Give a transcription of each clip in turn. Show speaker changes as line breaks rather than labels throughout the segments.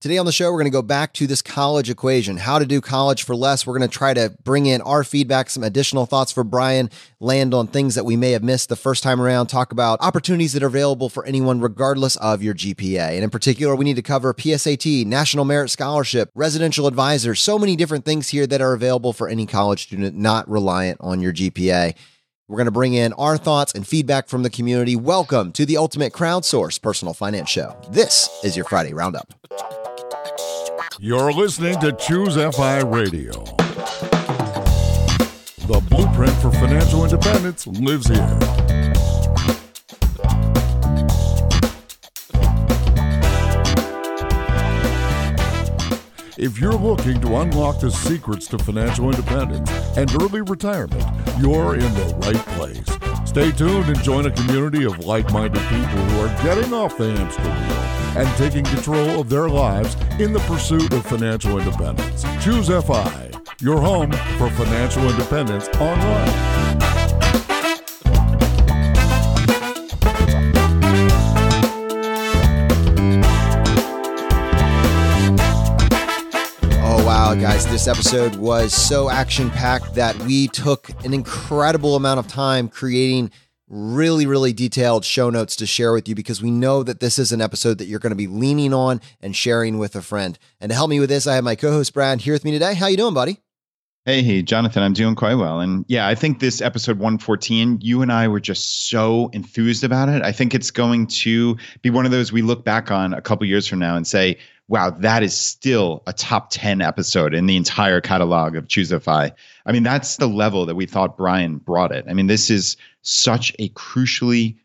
Today on the show, we're going to go back to this college equation, how to do college for less. We're going to try to bring in our feedback, some additional thoughts for Brian, land on things that we may have missed the first time around, talk about opportunities that are available for anyone regardless of your GPA. And in particular, we need to cover PSAT, National Merit Scholarship, residential advisor, so many different things here that are available for any college student not reliant on your GPA. We're going to bring in our thoughts and feedback from the community. Welcome to the ultimate crowdsourced personal finance show. This is your Friday Roundup.
You're listening to ChooseFI Radio. The blueprint for financial independence lives here. If you're looking to unlock the secrets to financial independence and early retirement, you're in the right place. Stay tuned and join a community of like-minded people who are getting off the hamster wheel and taking control of their lives in the pursuit of financial independence. ChooseFI, your home for financial independence online.
Guys, this episode was so action-packed that we took an incredible amount of time creating really detailed show notes to share with you because we know that this is an episode that you're going to be leaning on and sharing with a friend. And to help me with this, I have my co-host Brad here with me today. How you doing, buddy?
Hey, Jonathan, I'm doing quite well. And yeah, I think this episode 114, you and I were just so enthused about it. I think it's going to be one of those we look back on a couple years from now and say, wow, that is still a top 10 episode in the entire catalog of ChooseFI. I mean, that's the level that we thought Brian brought it. I mean, this is such a crucially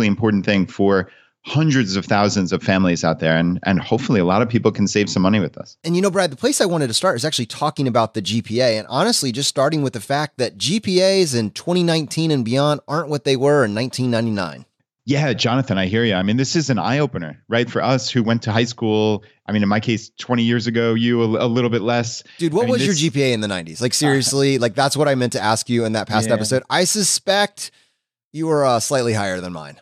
important thing for hundreds of thousands of families out there. And hopefully a lot of people can save some money with this.
And you know, Brad, the place I wanted to start is actually talking about the GPA. And honestly, just starting with the fact that GPAs in 2019 and beyond aren't what they were in 1999.
Yeah, Jonathan, I hear you. I mean, this is an eye-opener, right? For us who went to high school, I mean, in my case, 20 years ago, you a little bit less.
Dude, what was your GPA in the 90s? Like, seriously, like that's what I meant to ask you in that past episode. I suspect you were slightly higher than mine.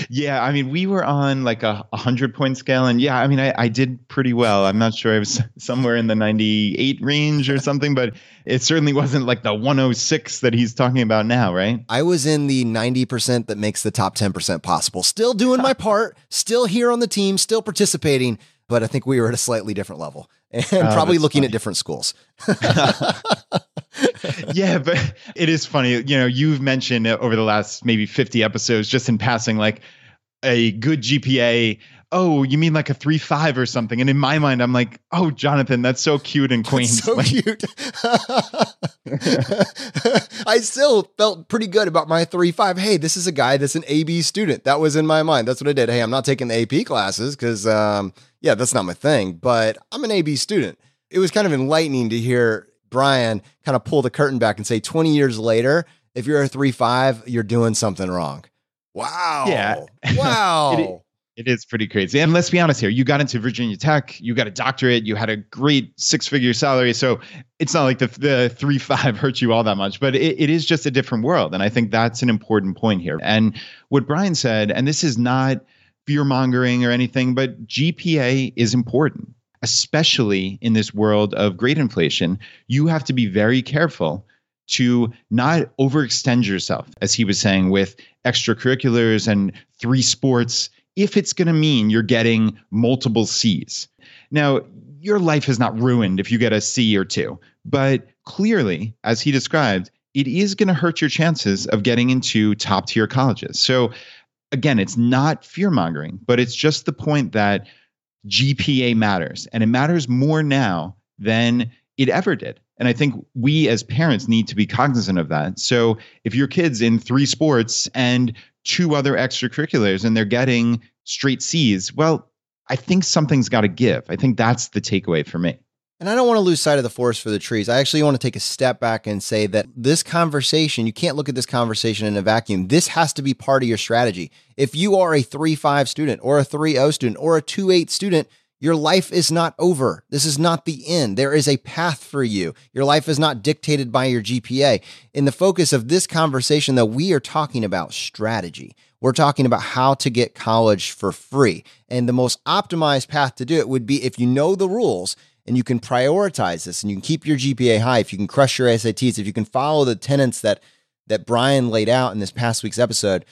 Yeah, I mean, we were on like a 100-point scale. And yeah, I mean, I did pretty well. I'm not sure. I was somewhere in the 98 range or something, but it certainly wasn't like the 106 that he's talking about now, right?
I was in the 90% that makes the top 10% possible. Still doing my part, still here on the team, still participating, but I think we were at a slightly different level and probably looking at different schools.
Yeah, but it is funny. You know, you've mentioned over the last maybe 50 episodes, just in passing, like a good GPA. Oh, you mean like a 3.5 or something? And in my mind, I'm like, oh, Jonathan, that's so cute and quaint.
So cute. I still felt pretty good about my 3.5. Hey, this is a guy that's an AB student. That was in my mind. That's what I did. Hey, I'm not taking the AP classes because, that's not my thing, but I'm an AB student. It was kind of enlightening to hear Brian kind of pull the curtain back and say 20 years later, if you're a 3.5, you're doing something wrong. Wow.
Yeah.
Wow.
It is pretty crazy. And let's be honest here. You got into Virginia Tech, you got a doctorate, you had a great 6-figure salary. So it's not like the 3.5 hurt you all that much, but it is just a different world. And I think that's an important point here. And what Brian said, and this is not fear mongering or anything, but GPA is important. Especially in this world of great inflation, you have to be very careful to not overextend yourself, as he was saying, with extracurriculars and 3 sports, if it's going to mean you're getting multiple C's. Now, your life is not ruined if you get a C or 2, but clearly, as he described, it is going to hurt your chances of getting into top tier colleges. So again, it's not fear mongering, but it's just the point that GPA matters, and it matters more now than it ever did. And I think we as parents need to be cognizant of that. So if your kid's in 3 sports and 2 other extracurriculars and they're getting straight C's, well, I think something's got to give. I think that's the takeaway for me.
And I don't want to lose sight of the forest for the trees. I actually want to take a step back and say that this conversation, you can't look at this conversation in a vacuum. This has to be part of your strategy. If you are a 3.5 student or a 3.0 student or a 2.8 student, Your life is not over. This is not the end. There is a path for you. Your life is not dictated by your GPA. In the focus of this conversation, though, we are talking about strategy. We're talking about how to get college for free. And the most optimized path to do it would be if you know the rules and you can prioritize this and you can keep your GPA high, if you can crush your SATs, if you can follow the tenets that Brian laid out in this past week's episode,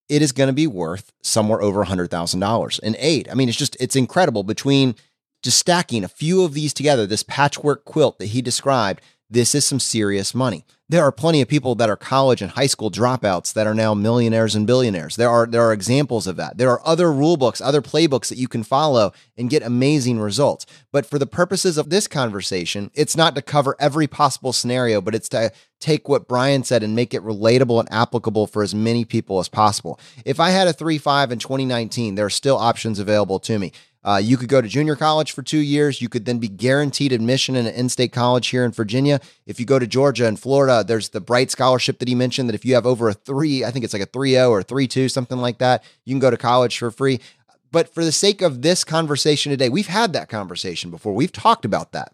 it is going to be worth somewhere over $100,000 in aid. I mean, it's incredible. Between just stacking a few of these together, this patchwork quilt that he described, this is some serious money. There are plenty of people that are college and high school dropouts that are now millionaires and billionaires. There are examples of that. There are other rule books, other playbooks that you can follow and get amazing results. But for the purposes of this conversation, it's not to cover every possible scenario, but it's to take what Brian said and make it relatable and applicable for as many people as possible. If I had a 3.5 in 2019, there are still options available to me. You could go to junior college for 2 years. You could then be guaranteed admission in an in-state college here in Virginia. If you go to Georgia and Florida, there's the Bright Scholarship that he mentioned, that if you have over a 3, I think it's like a 3.0 or 3.2, something like that, you can go to college for free. But for the sake of this conversation today, we've had that conversation before. We've talked about that.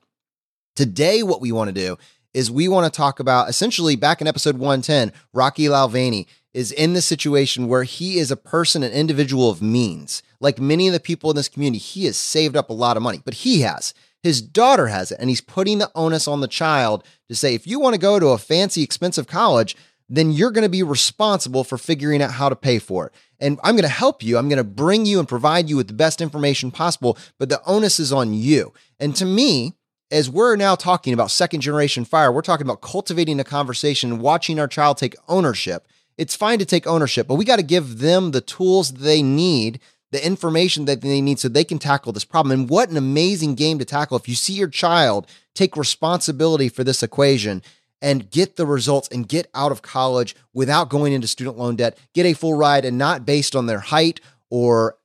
Today, what we want to do is we want to talk about, essentially back in episode 110, Rocky Lalvani is in this situation where he is a person, an individual of means. Like many of the people in this community, he has saved up a lot of money, but his daughter has it, and he's putting the onus on the child to say, if you want to go to a fancy, expensive college, then you're going to be responsible for figuring out how to pay for it. And I'm going to help you. I'm going to bring you and provide you with the best information possible, but the onus is on you. And to me, as we're now talking about second generation fire, we're talking about cultivating a conversation, watching our child take ownership. It's fine to take ownership, but we got to give them the tools they need, the information that they need so they can tackle this problem. And what an amazing game to tackle if you see your child take responsibility for this equation and get the results and get out of college without going into student loan debt, get a full ride and not based on their height or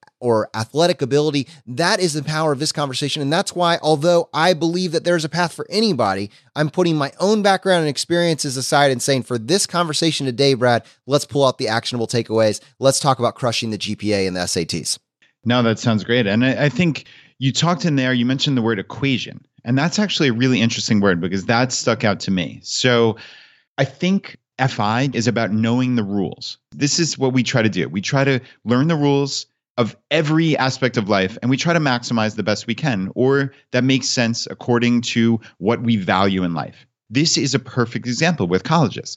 athletic ability. That is the power of this conversation. And that's why, although I believe that there's a path for anybody, I'm putting my own background and experiences aside and saying, for this conversation today, Brad, let's pull out the actionable takeaways. Let's talk about crushing the GPA and the SATs.
No, that sounds great. And I think you talked in there, you mentioned the word equation. And that's actually a really interesting word because that stuck out to me. So I think FI is about knowing the rules. This is what we try to do. We try to learn the rules of every aspect of life, and we try to maximize the best we can, or that makes sense according to what we value in life. This is a perfect example with colleges.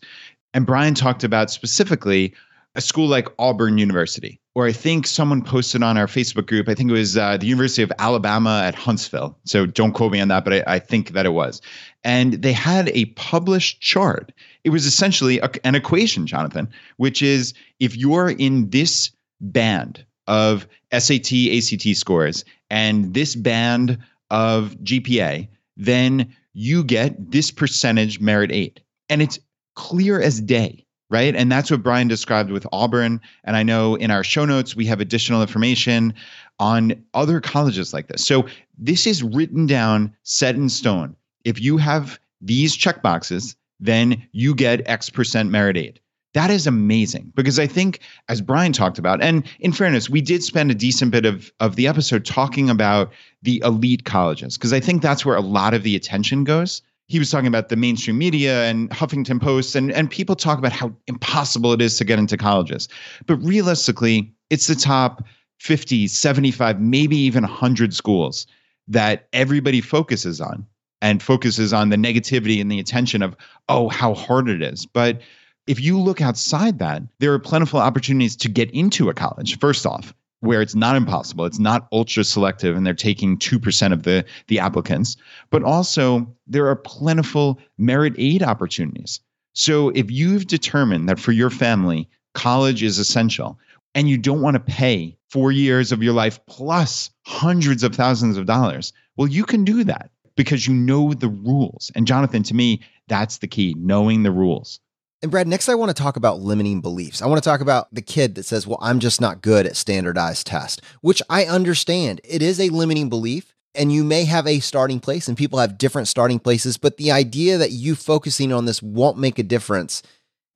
And Brian talked about specifically a school like Auburn University, or I think someone posted on our Facebook group, I think it was the University of Alabama at Huntsville. So don't quote me on that, but I think that it was. And they had a published chart. It was essentially an equation, Jonathan, which is if you're in this band of SAT, ACT scores, and this band of GPA, then you get this percentage merit aid. And it's clear as day, right? And that's what Brian described with Auburn. And I know in our show notes, we have additional information on other colleges like this. So this is written down, set in stone. If you have these checkboxes, then you get X percent merit aid. That is amazing because I think, as Brian talked about, and in fairness, we did spend a decent bit of the episode talking about the elite colleges because I think that's where a lot of the attention goes. He was talking about the mainstream media and Huffington Post, and people talk about how impossible it is to get into colleges. But realistically, it's the top 50, 75, maybe even 100 schools that everybody focuses on and focuses on the negativity and the attention of, oh, how hard it is. But if you look outside that, there are plentiful opportunities to get into a college, first off, where it's not impossible. It's not ultra selective and they're taking 2% of the applicants. But also, there are plentiful merit aid opportunities. So if you've determined that for your family, college is essential and you don't want to pay 4 years of your life plus hundreds of thousands of dollars, well, you can do that because you know the rules. And Jonathan, to me, that's the key, knowing the rules.
And Brad, next I want to talk about limiting beliefs. I want to talk about the kid that says, well, I'm just not good at standardized tests, which I understand. It is a limiting belief, and you may have a starting place, and people have different starting places, but the idea that you focusing on this won't make a difference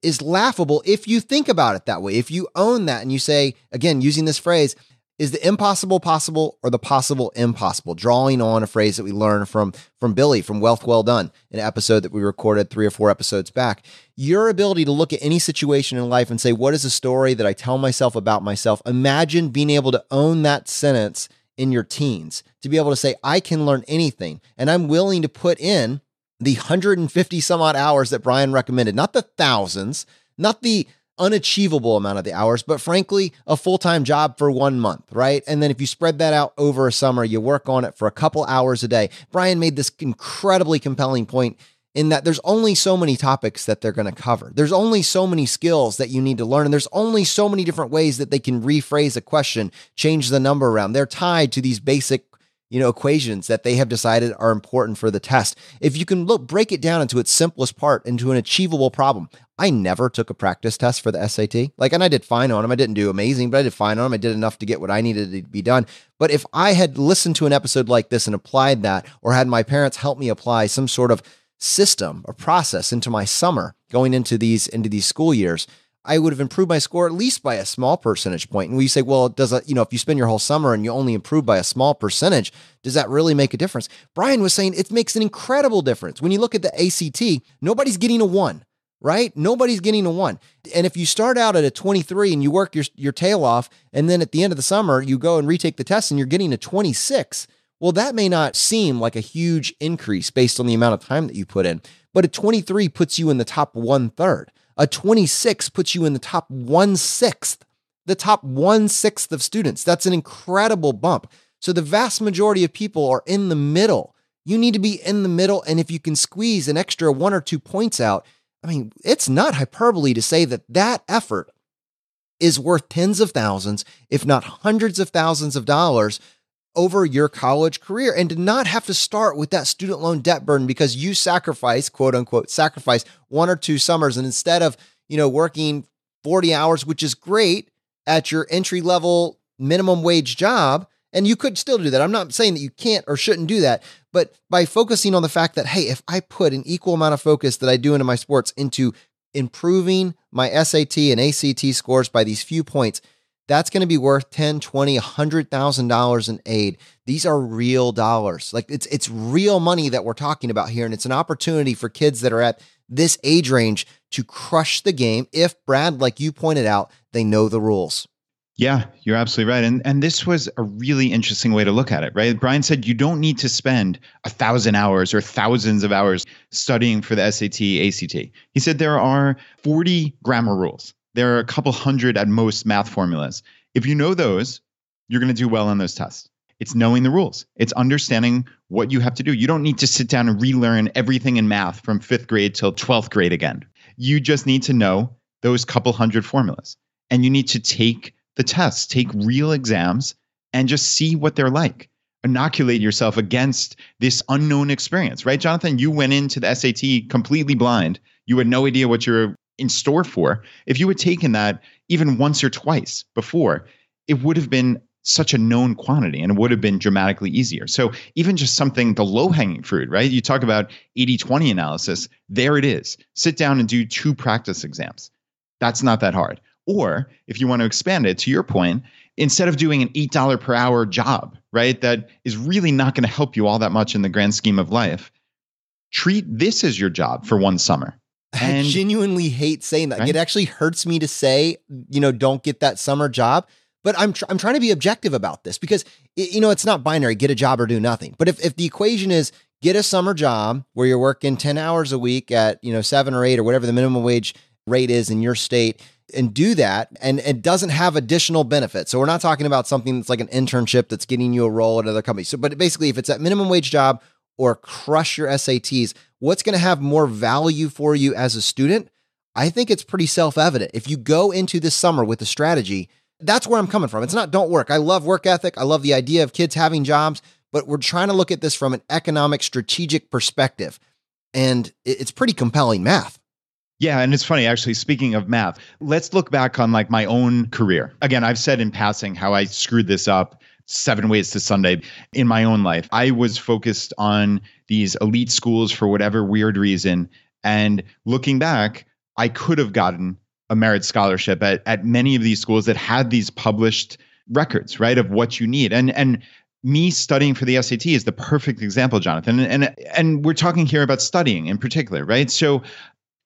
is laughable if you think about it that way. If you own that and you say, again, using this phrase, Is the impossible possible or the possible impossible? Drawing on a phrase that we learned from Billy from Wealth Well Done, an episode that we recorded 3 or 4 episodes back. Your ability to look at any situation in life and say, what is a story that I tell myself about myself? Imagine being able to own that sentence in your teens, to be able to say, I can learn anything, and I'm willing to put in the 150 some odd hours that Brian recommended, not the thousands, not the unachievable amount of the hours, but frankly, a full-time job for 1 month, right? And then if you spread that out over a summer, you work on it for a couple hours a day. Brian made this incredibly compelling point in that there's only so many topics that they're going to cover. There's only so many skills that you need to learn. And there's only so many different ways that they can rephrase a question, change the number around. They're tied to these basic equations that they have decided are important for the test. If you can break it down into its simplest part, into an achievable problem. I never took a practice test for the SAT. And I did fine on them. I didn't do amazing, but I did fine on them. I did enough to get what I needed to be done. But if I had listened to an episode like this and applied that, or had my parents help me apply some sort of system or process into my summer going into these school years, I would have improved my score at least by a small percentage point. And we say, well, if you spend your whole summer and you only improve by a small percentage, does that really make a difference? Brian was saying it makes an incredible difference. When you look at the ACT, nobody's getting a 1, right? Nobody's getting a 1. And if you start out at a 23 and you work your tail off, and then at the end of the summer, you go and retake the test and you're getting a 26, well, that may not seem like a huge increase based on the amount of time that you put in, but a 23 puts you in the top 1/3. A 26 puts you in the top 1/6, the top 1/6 of students. That's an incredible bump. So the vast majority of people are in the middle. You need to be in the middle. And if you can squeeze an extra 1 or 2 points out, it's not hyperbole to say that effort is worth tens of thousands, if not hundreds of thousands of dollars over your college career, and to not have to start with that student loan debt burden because you sacrifice, quote unquote, 1 or 2 summers. And instead of, working 40 hours, which is great at your entry level minimum wage job, and you could still do that. I'm not saying that you can't or shouldn't do that, but by focusing on the fact that, hey, if I put an equal amount of focus that I do into my sports into improving my SAT and ACT scores by these few points, that's going to be worth $10, $20, $100,000 in aid. These are real dollars. It's real money that we're talking about here. And it's an opportunity for kids that are at this age range to crush the game. If, Brad, like you pointed out, they know the rules.
Yeah, you're absolutely right. And this was a really interesting way to look at it, right? Brian said you don't need to spend 1,000 hours or thousands of hours studying for the SAT, ACT. He said there are 40 grammar rules. There are a couple hundred at most math formulas. If you know those, you're going to do well on those tests. It's knowing the rules. It's understanding what you have to do. You don't need to sit down and relearn everything in math from 5th grade till 12th grade again. You just need to know those couple hundred formulas. And you need to take the tests, take real exams, and just see what they're like. Inoculate yourself against this unknown experience, right? Jonathan, you went into the SAT completely blind. You had no idea what you're in store for. If you had taken that even once or twice before, it would have been such a known quantity and it would have been dramatically easier. So even just something, the low-hanging fruit, right? You talk about 80-20 analysis. There it is. Sit down and do 2 practice exams. That's not that hard. Or if you want to expand it, to your point, instead of doing an $8 per hour job, right, that is really not going to help you all that much in the grand scheme of life, treat this as your job for 1 summer.
I genuinely hate saying that. Right? It actually hurts me to say, don't get that summer job. But I'm trying to be objective about this because, it's not binary, get a job or do nothing. But if the equation is get a summer job where you're working 10 hours a week at, 7 or 8 or whatever the minimum wage rate is in your state, and do that, and it doesn't have additional benefits. So we're not talking about something that's like an internship that's getting you a role at another company. So, but basically, if it's that minimum wage job or crush your SATs, what's going to have more value for you as a student? I think it's pretty self-evident. If you go into this summer with a strategy, that's where I'm coming from. It's not don't work. I love work ethic. I love the idea of kids having jobs, but we're trying to look at this from an economic, strategic perspective. And it's pretty compelling math.
Yeah. And it's funny, actually, speaking of math, let's look back on my own career. Again, I've said in passing how I screwed this up 7 ways to Sunday in my own life. I was focused on these elite schools for whatever weird reason. And looking back, I could have gotten a merit scholarship at many of these schools that had these published records, right, of what you need. And me studying for the SAT is the perfect example, Jonathan. And we're talking here about studying in particular, right? So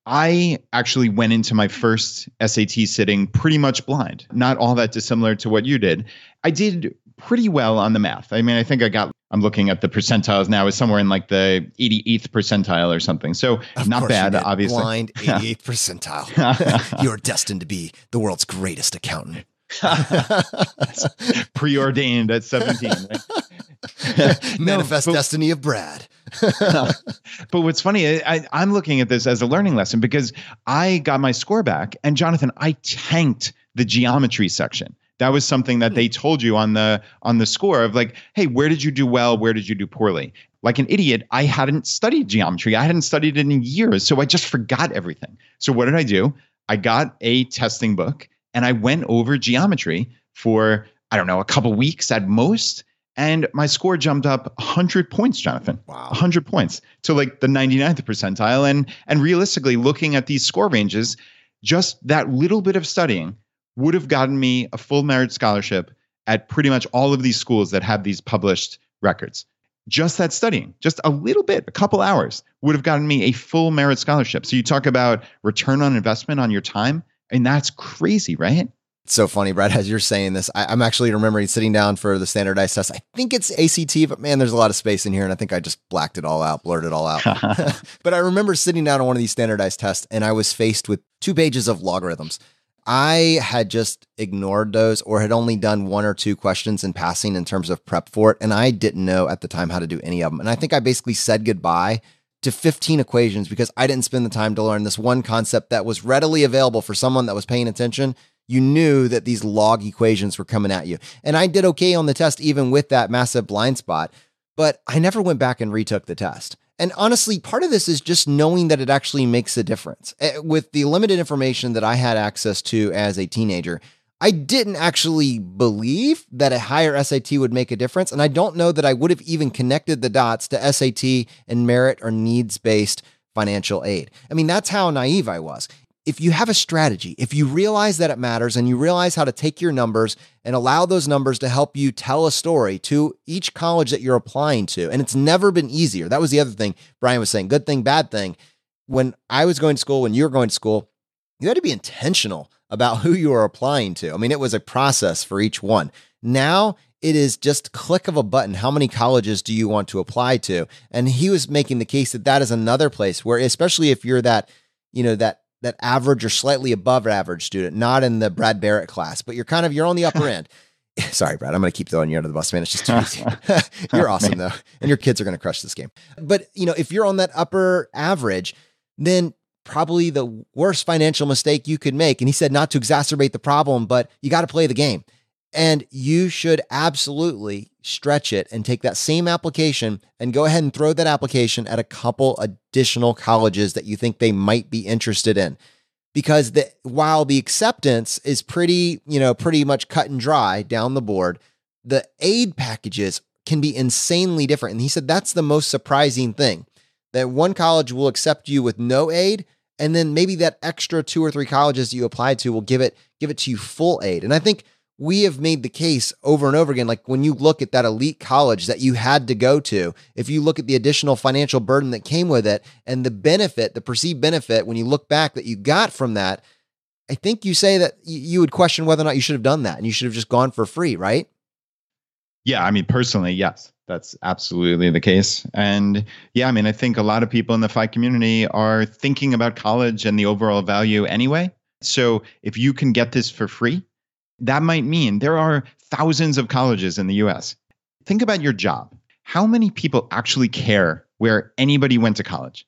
I actually went into my first SAT sitting pretty much blind, not all that dissimilar to what you did. I did pretty well on the math. I mean, I think I'm looking at the percentiles now, is somewhere in like the 88th percentile or something. So not bad, obviously.
Blind 88th percentile. You're destined to be the world's greatest accountant.
Preordained at 17. Right?
Manifest destiny of Brad.
But what's funny, I'm looking at this as a learning lesson because I got my score back, and Jonathan, I tanked the geometry section. That was something that they told you on the score of like, hey, where did you do well? Where did you do poorly? Like an idiot, I hadn't studied geometry. I hadn't studied it in years, so I just forgot everything. So what did I do? I got a testing book and I went over geometry for, I don't know, a couple weeks at most. And my score jumped up 100 points, Jonathan.
Wow.
100 points to like the 99th percentile. And realistically, looking at these score ranges, just that little bit of studying would have gotten me a full merit scholarship at pretty much all of these schools that have these published records. Just that studying, just a little bit, a couple hours, would have gotten me a full merit scholarship. So you talk about return on investment on your time, and that's crazy, right?
It's so funny, Brad, as you're saying this, I'm actually remembering sitting down for the standardized test. I think it's ACT, but man, there's a lot of space in here. And I think I just blacked it all out, blurred it all out. But I remember sitting down on one of these standardized tests and I was faced with 2 pages of logarithms. I had just ignored those or had only done 1 or 2 questions in passing in terms of prep for it. And I didn't know at the time how to do any of them. And I think I basically said goodbye to 15 equations because I didn't spend the time to learn this one concept that was readily available for someone that was paying attention. You knew that these log equations were coming at you. And I did okay on the test, even with that massive blind spot, but I never went back and retook the test. And honestly, part of this is just knowing that it actually makes a difference. With the limited information that I had access to as a teenager, I didn't actually believe that a higher SAT would make a difference. And I don't know that I would have even connected the dots to SAT and merit or needs-based financial aid. I mean, that's how naive I was. If you have a strategy, if you realize that it matters and you realize how to take your numbers and allow those numbers to help you tell a story to each college that you're applying to, and it's never been easier. That was the other thing Brian was saying, good thing, bad thing. When I was going to school, when you were going to school, you had to be intentional about who you were applying to. I mean, it was a process for each one. Now it is just click of a button. How many colleges do you want to apply to? And he was making the case that that is another place where, especially if you're that, that average or slightly above average student, not in the Brad Barrett class, but you're on the upper end. Sorry, Brad, I'm going to keep throwing you under the bus, man. It's just too easy. You're awesome though. And your kids are going to crush this game. But if you're on that upper average, then probably the worst financial mistake you could make. And he said not to exacerbate the problem, but you got to play the game. And you should absolutely stretch it and take that same application and go ahead and throw that application at a couple additional colleges that you think they might be interested in. Because while the acceptance is pretty much cut and dry down the board, the aid packages can be insanely different. And he said that's the most surprising thing, that one college will accept you with no aid, and then maybe that extra 2 or 3 colleges you applied to will give it to you full aid. And I think we have made the case over and over again, like when you look at that elite college that you had to go to, if you look at the additional financial burden that came with it and the benefit, the perceived benefit, when you look back that you got from that, I think you say that you would question whether or not you should have done that and you should have just gone for free, right?
Yeah, I mean, personally, yes, that's absolutely the case. And yeah, I mean, I think a lot of people in the FI community are thinking about college and the overall value anyway. So if you can get this for free, that might mean there are thousands of colleges in the US. Think about your job. How many people actually care where anybody went to college?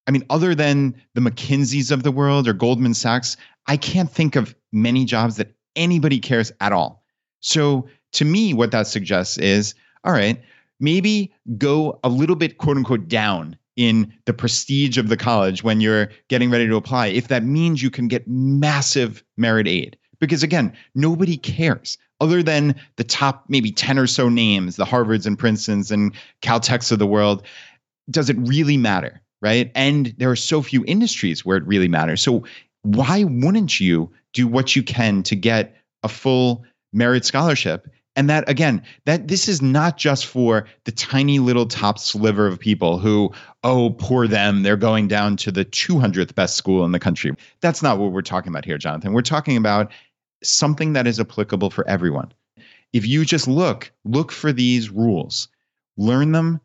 I mean, other than the McKinseys of the world or Goldman Sachs, I can't think of many jobs that anybody cares at all. So to me, what that suggests is, all right, maybe go a little bit, quote unquote, down in the prestige of the college when you're getting ready to apply, if that means you can get massive merit aid. Because again, nobody cares other than the top maybe 10 or so names, the Harvards and Princetons and Caltechs of the world. Does it really matter, right? And there are so few industries where it really matters. So why wouldn't you do what you can to get a full merit scholarship. And that, again, that this is not just for the tiny little top sliver of people who, oh, poor them, they're going down to the 200th best school in the country. That's not what we're talking about here, Jonathan. We're talking about something that is applicable for everyone. If you just look for these rules, learn them,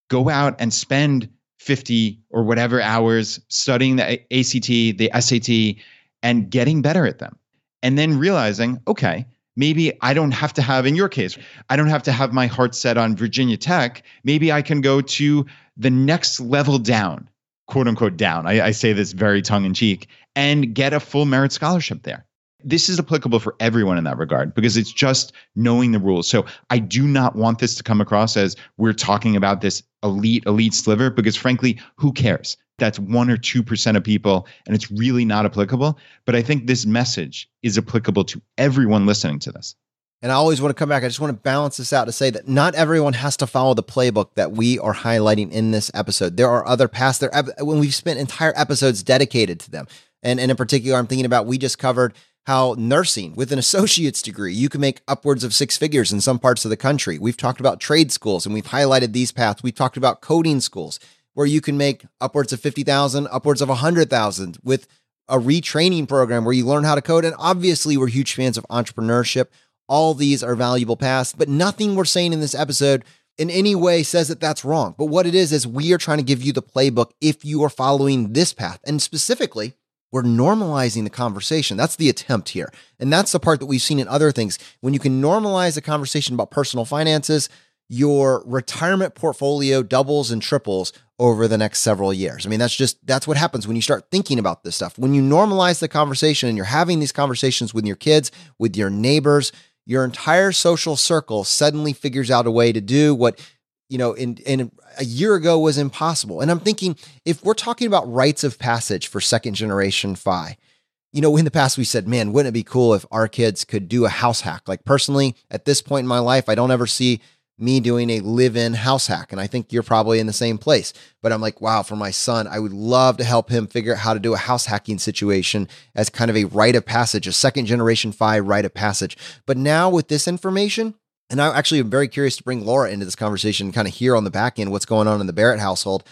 go out and spend 50 or whatever hours studying the ACT, the SAT, and getting better at them. And then realizing, okay, maybe I don't have to have, in your case, I don't have to have my heart set on Virginia Tech. Maybe I can go to the next level down, quote unquote down. I say this very tongue in cheek, and get a full merit scholarship there. This is applicable for everyone in that regard because it's just knowing the rules. So I do not want this to come across as we're talking about this elite sliver, because frankly, who cares? That's 1 or 2% of people, and it's really not applicable. But I think this message is applicable to everyone listening to this.
And I always want to come back. I just want to balance this out to say that not everyone has to follow the playbook that we are highlighting in this episode. There are other paths there when we've spent entire episodes dedicated to them. And in particular, I'm thinking about, we just covered how nursing with an associate's degree, you can make upwards of 6 figures in some parts of the country. We've talked about trade schools, and we've highlighted these paths. We've talked about coding schools where you can make upwards of 50,000, upwards of 100,000 with a retraining program where you learn how to code. And obviously, we're huge fans of entrepreneurship. All these are valuable paths, but nothing we're saying in this episode in any way says that that's wrong. But what it is we are trying to give you the playbook if you are following this path. And specifically, we're normalizing the conversation. That's the attempt here. And that's the part that we've seen in other things. When you can normalize the conversation about personal finances, your retirement portfolio doubles and triples over the next several years. I mean, that's what happens when you start thinking about this stuff. When you normalize the conversation and you're having these conversations with your kids, with your neighbors, your entire social circle suddenly figures out a way to do what, in a year ago was impossible. And I'm thinking, if we're talking about rites of passage for second generation FI, in the past we said, man, wouldn't it be cool if our kids could do a house hack? Like personally, at this point in my life, I don't ever see me doing a live-in house hack. And I think you're probably in the same place, but I'm like, wow, for my son, I would love to help him figure out how to do a house hacking situation as kind of a rite of passage, a second generation FI rite of passage. But now with this information, and I actually am very curious to bring Laura into this conversation and kind of hear on the back end what's going on in the Barrett household.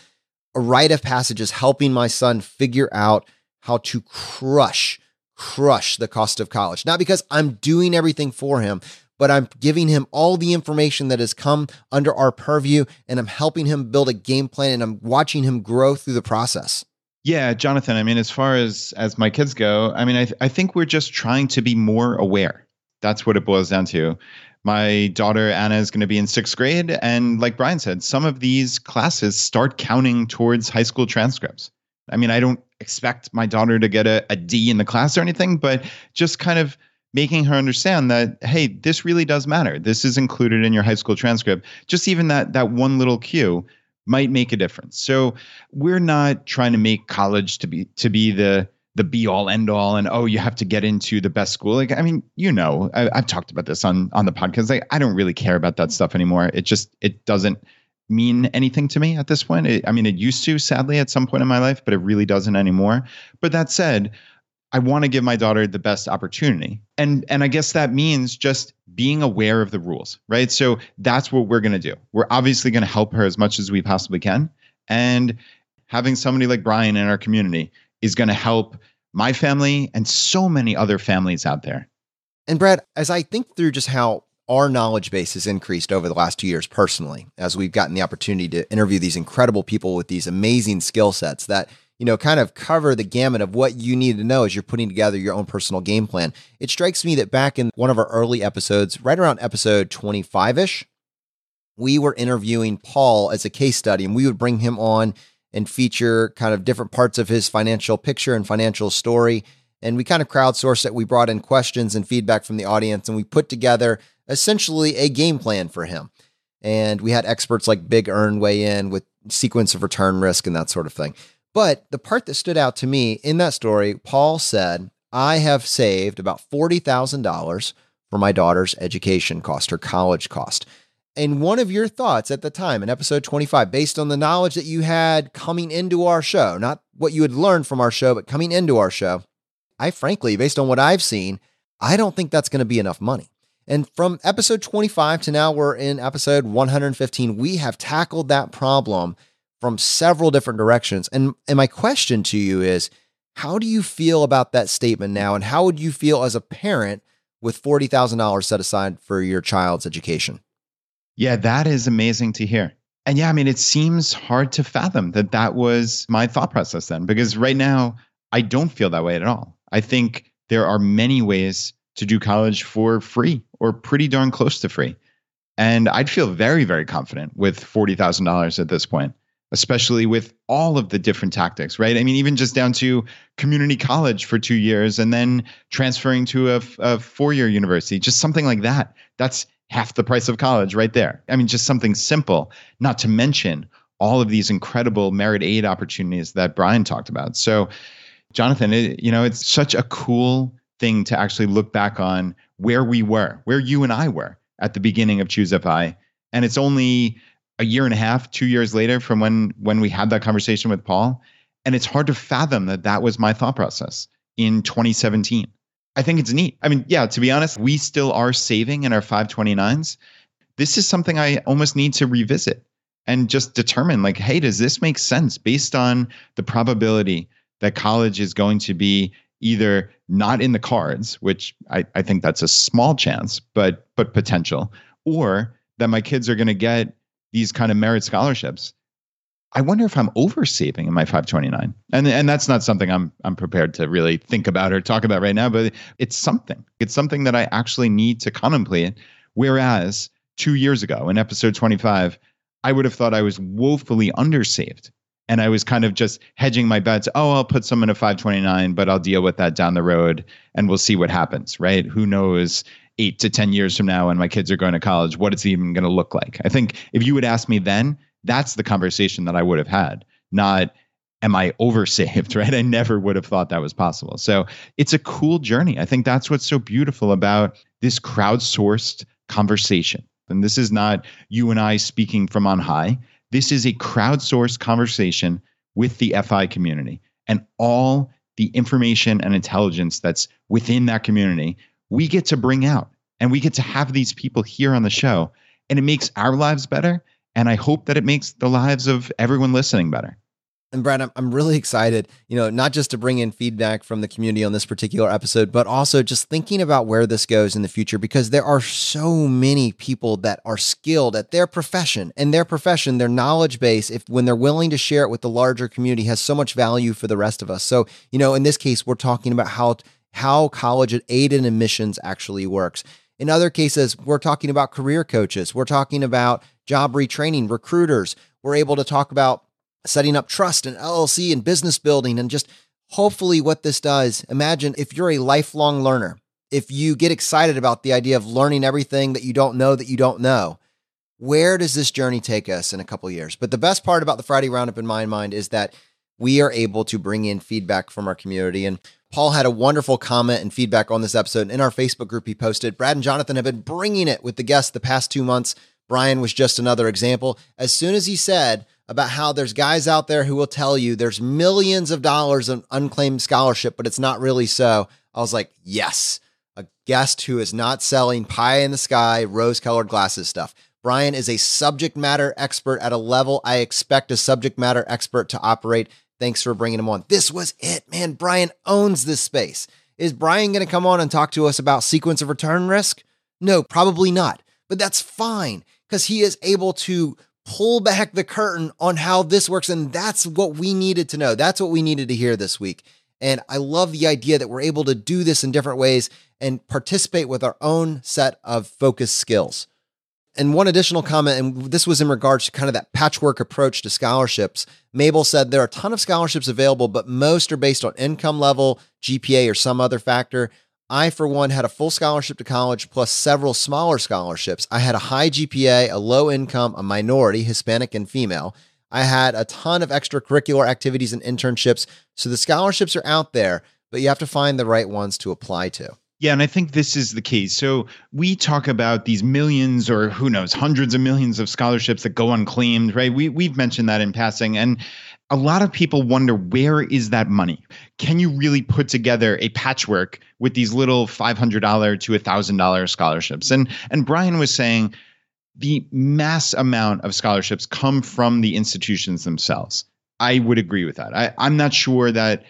A rite of passage is helping my son figure out how to crush the cost of college. Not because I'm doing everything for him, but I'm giving him all the information that has come under our purview, and I'm helping him build a game plan, and I'm watching him grow through the process.
Yeah, Jonathan, I mean, as far as my kids go, I mean, I think we're just trying to be more aware. That's what it boils down to. My daughter, Anna, is going to be in 6th grade. And like Brian said, some of these classes start counting towards high school transcripts. I mean, I don't expect my daughter to get a D in the class or anything, but just kind of making her understand that, hey, this really does matter. This is included in your high school transcript. Just even that one little cue might make a difference. So we're not trying to make college to be the be all end all and, oh, you have to get into the best school. Like, I mean, I've talked about this on the podcast. Like, I don't really care about that stuff anymore. It doesn't mean anything to me at this point. It used to, sadly, at some point in my life, but it really doesn't anymore. But that said, I want to give my daughter the best opportunity. And I guess that means just being aware of the rules, right? So that's what we're going to do. We're obviously going to help her as much as we possibly can. And having somebody like Brian in our community is going to help my family and so many other families out there.
And Brad, as I think through just how our knowledge base has increased over the last 2 years personally, as we've gotten the opportunity to interview these incredible people with these amazing skill sets that, kind of cover the gamut of what you need to know as you're putting together your own personal game plan. It strikes me that back in one of our early episodes, right around episode 25-ish, we were interviewing Paul as a case study, and we would bring him on and feature kind of different parts of his financial picture and financial story. And we kind of crowdsourced it. We brought in questions and feedback from the audience, and we put together essentially a game plan for him. And we had experts like Big Earn weigh in with sequence of return risk and that sort of thing. But the part that stood out to me in that story, Paul said, I have saved about $40,000 for my daughter's education cost, her college cost. And one of your thoughts at the time in episode 25, based on the knowledge that you had coming into our show, not what you had learned from our show, but coming into our show, I frankly, based on what I've seen, I don't think that's going to be enough money. And from episode 25 to now, we're in episode 115. We have tackled that problem from several different directions. And my question to you is, how do you feel about that statement now? And how would you feel as a parent with $40,000 set aside for your child's education?
Yeah, that is amazing to hear. And yeah, I mean, it seems hard to fathom that that was my thought process then, because right now I don't feel that way at all. I think there are many ways to do college for free or pretty darn close to free. And I'd feel very, very confident with $40,000 at this point, especially with all of the different tactics, right? I mean, even just down to community college for 2 years and then transferring to a 4-year university, just something like that. That's half the price of college right there. I mean, just something simple, not to mention all of these incredible merit aid opportunities that Brian talked about. So, Jonathan, it's such a cool thing to actually look back on where we were, where you and I were at the beginning of ChooseFI. And it's only a year and a half, 2 years later from when we had that conversation with Paul. And it's hard to fathom that that was my thought process in 2017. I think it's neat. I mean, yeah, to be honest, we still are saving in our 529s. This is something I almost need to revisit and just determine, like, hey, does this make sense based on the probability that college is going to be either not in the cards, which I think that's a small chance, but potential, or that my kids are going to get these kind of merit scholarships. I wonder if I'm oversaving in my 529. And that's not something I'm prepared to really think about or talk about right now, but it's something. It's something that I actually need to contemplate. Whereas 2 years ago in episode 25, I would have thought I was woefully undersaved. And I was kind of just hedging my bets. Oh, I'll put some in a 529, but I'll deal with that down the road and we'll see what happens, right? Who knows 8 to 10 years from now when my kids are going to college, what it's even going to look like. I think if you would ask me then, that's the conversation that I would have had, not am I oversaved, right? I never would have thought that was possible. So it's a cool journey. I think that's what's so beautiful about this crowdsourced conversation. And this is not you and I speaking from on high. This is a crowdsourced conversation with the FI community and all the information and intelligence that's within that community. We get to bring out and we get to have these people here on the show, and it makes our lives better. And I hope that it makes the lives of everyone listening better.
And Brad, I'm really excited, not just to bring in feedback from the community on this particular episode, but also just thinking about where this goes in the future, because there are so many people that are skilled at their profession, and their profession, their knowledge base, when they're willing to share it with the larger community, has so much value for the rest of us. So, in this case, we're talking about how college aid and admissions actually works. In other cases, we're talking about career coaches. We're talking about job retraining, recruiters. We're able to talk about setting up trust and LLC and business building, and just hopefully what this does. Imagine if you're a lifelong learner, if you get excited about the idea of learning everything that you don't know, where does this journey take us in a couple of years? But the best part about the Friday Roundup in my mind is that we are able to bring in feedback from our community. And Paul had a wonderful comment and feedback on this episode. In our Facebook group, he posted, Brad and Jonathan have been bringing it with the guests the past 2 months. Brian was just another example. As soon as he said about how there's guys out there who will tell you there's millions of dollars of unclaimed scholarship, but it's not really so, I was like, yes, a guest who is not selling pie in the sky, rose-colored glasses stuff. Brian is a subject matter expert at a level I expect a subject matter expert to operate. Thanks for bringing him on. This was it, man. Brian owns this space. Is Brian going to come on and talk to us about sequence of return risk? No, probably not. But that's fine, because he is able to pull back the curtain on how this works. And that's what we needed to know. That's what we needed to hear this week. And I love the idea that we're able to do this in different ways and participate with our own set of focused skills. And one additional comment, and this was in regards to kind of that patchwork approach to scholarships. Mabel said there are a ton of scholarships available, but most are based on income level, GPA, or some other factor. I, for one, had a full scholarship to college plus several smaller scholarships. I had a high GPA, a low income, a minority, Hispanic and female. I had a ton of extracurricular activities and internships. So the scholarships are out there, but you have to find the right ones to apply to.
Yeah, and I think this is the case. So we talk about these millions, or who knows, hundreds of millions of scholarships that go unclaimed, right? We've mentioned that in passing. And a lot of people wonder, where is that money? Can you really put together a patchwork with these little $500 to $1,000 scholarships? And Brian was saying the mass amount of scholarships come from the institutions themselves. I would agree with that. I'm not sure that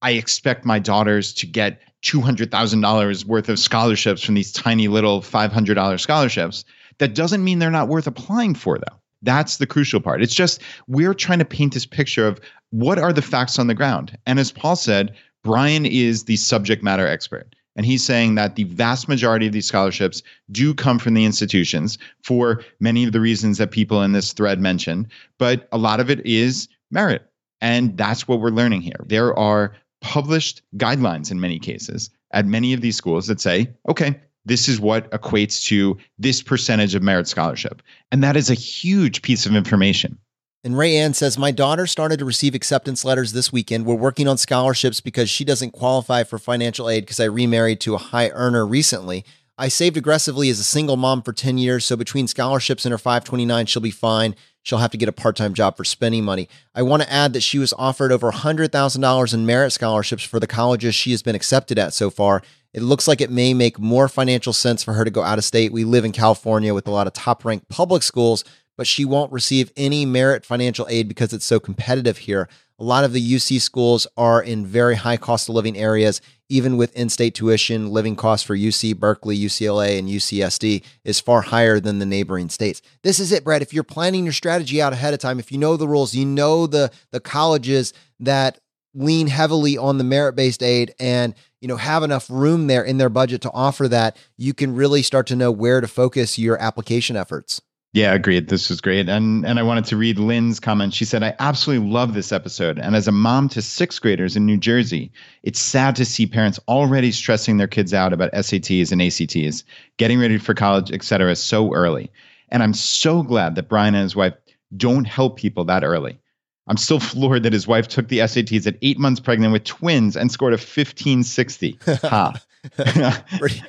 I expect my daughters to get $200,000 worth of scholarships from these tiny little $500 scholarships. That doesn't mean they're not worth applying for, though. That's the crucial part. It's just we're trying to paint this picture of what are the facts on the ground. And as Paul said, Brian is the subject matter expert. And he's saying that the vast majority of these scholarships do come from the institutions for many of the reasons that people in this thread mentioned. But a lot of it is merit. And that's what we're learning here. There are published guidelines in many cases at many of these schools that say, okay, this is what equates to this percentage of merit scholarship. And that is a huge piece of information.
And Ray Ann says, my daughter started to receive acceptance letters this weekend. We're working on scholarships because she doesn't qualify for financial aid because I remarried to a high earner recently. I saved aggressively as a single mom for 10 years, so between scholarships and her 529, she'll be fine. She'll have to get a part-time job for spending money. I want to add that she was offered over $100,000 in merit scholarships for the colleges she has been accepted at so far. It looks like it may make more financial sense for her to go out of state. We live in California with a lot of top-ranked public schools, but she won't receive any merit financial aid because it's so competitive here. A lot of the UC schools are in very high cost of living areas. Even with in-state tuition, living costs for UC, Berkeley, UCLA, and UCSD is far higher than the neighboring states. This is it, Brett. If you're planning your strategy out ahead of time, if you know the rules, you know the colleges that lean heavily on the merit-based aid and have enough room there in their budget to offer that, you can really start to know where to focus your application efforts.
Yeah, agreed. This was great. And I wanted to read Lynn's comment. She said, I absolutely love this episode. And as a mom to 6th graders in New Jersey, it's sad to see parents already stressing their kids out about SATs and ACTs, getting ready for college, et cetera, so early. And I'm so glad that Brian and his wife don't help people that early. I'm still floored that his wife took the SATs at 8 months pregnant with twins and scored a 1560. Ha.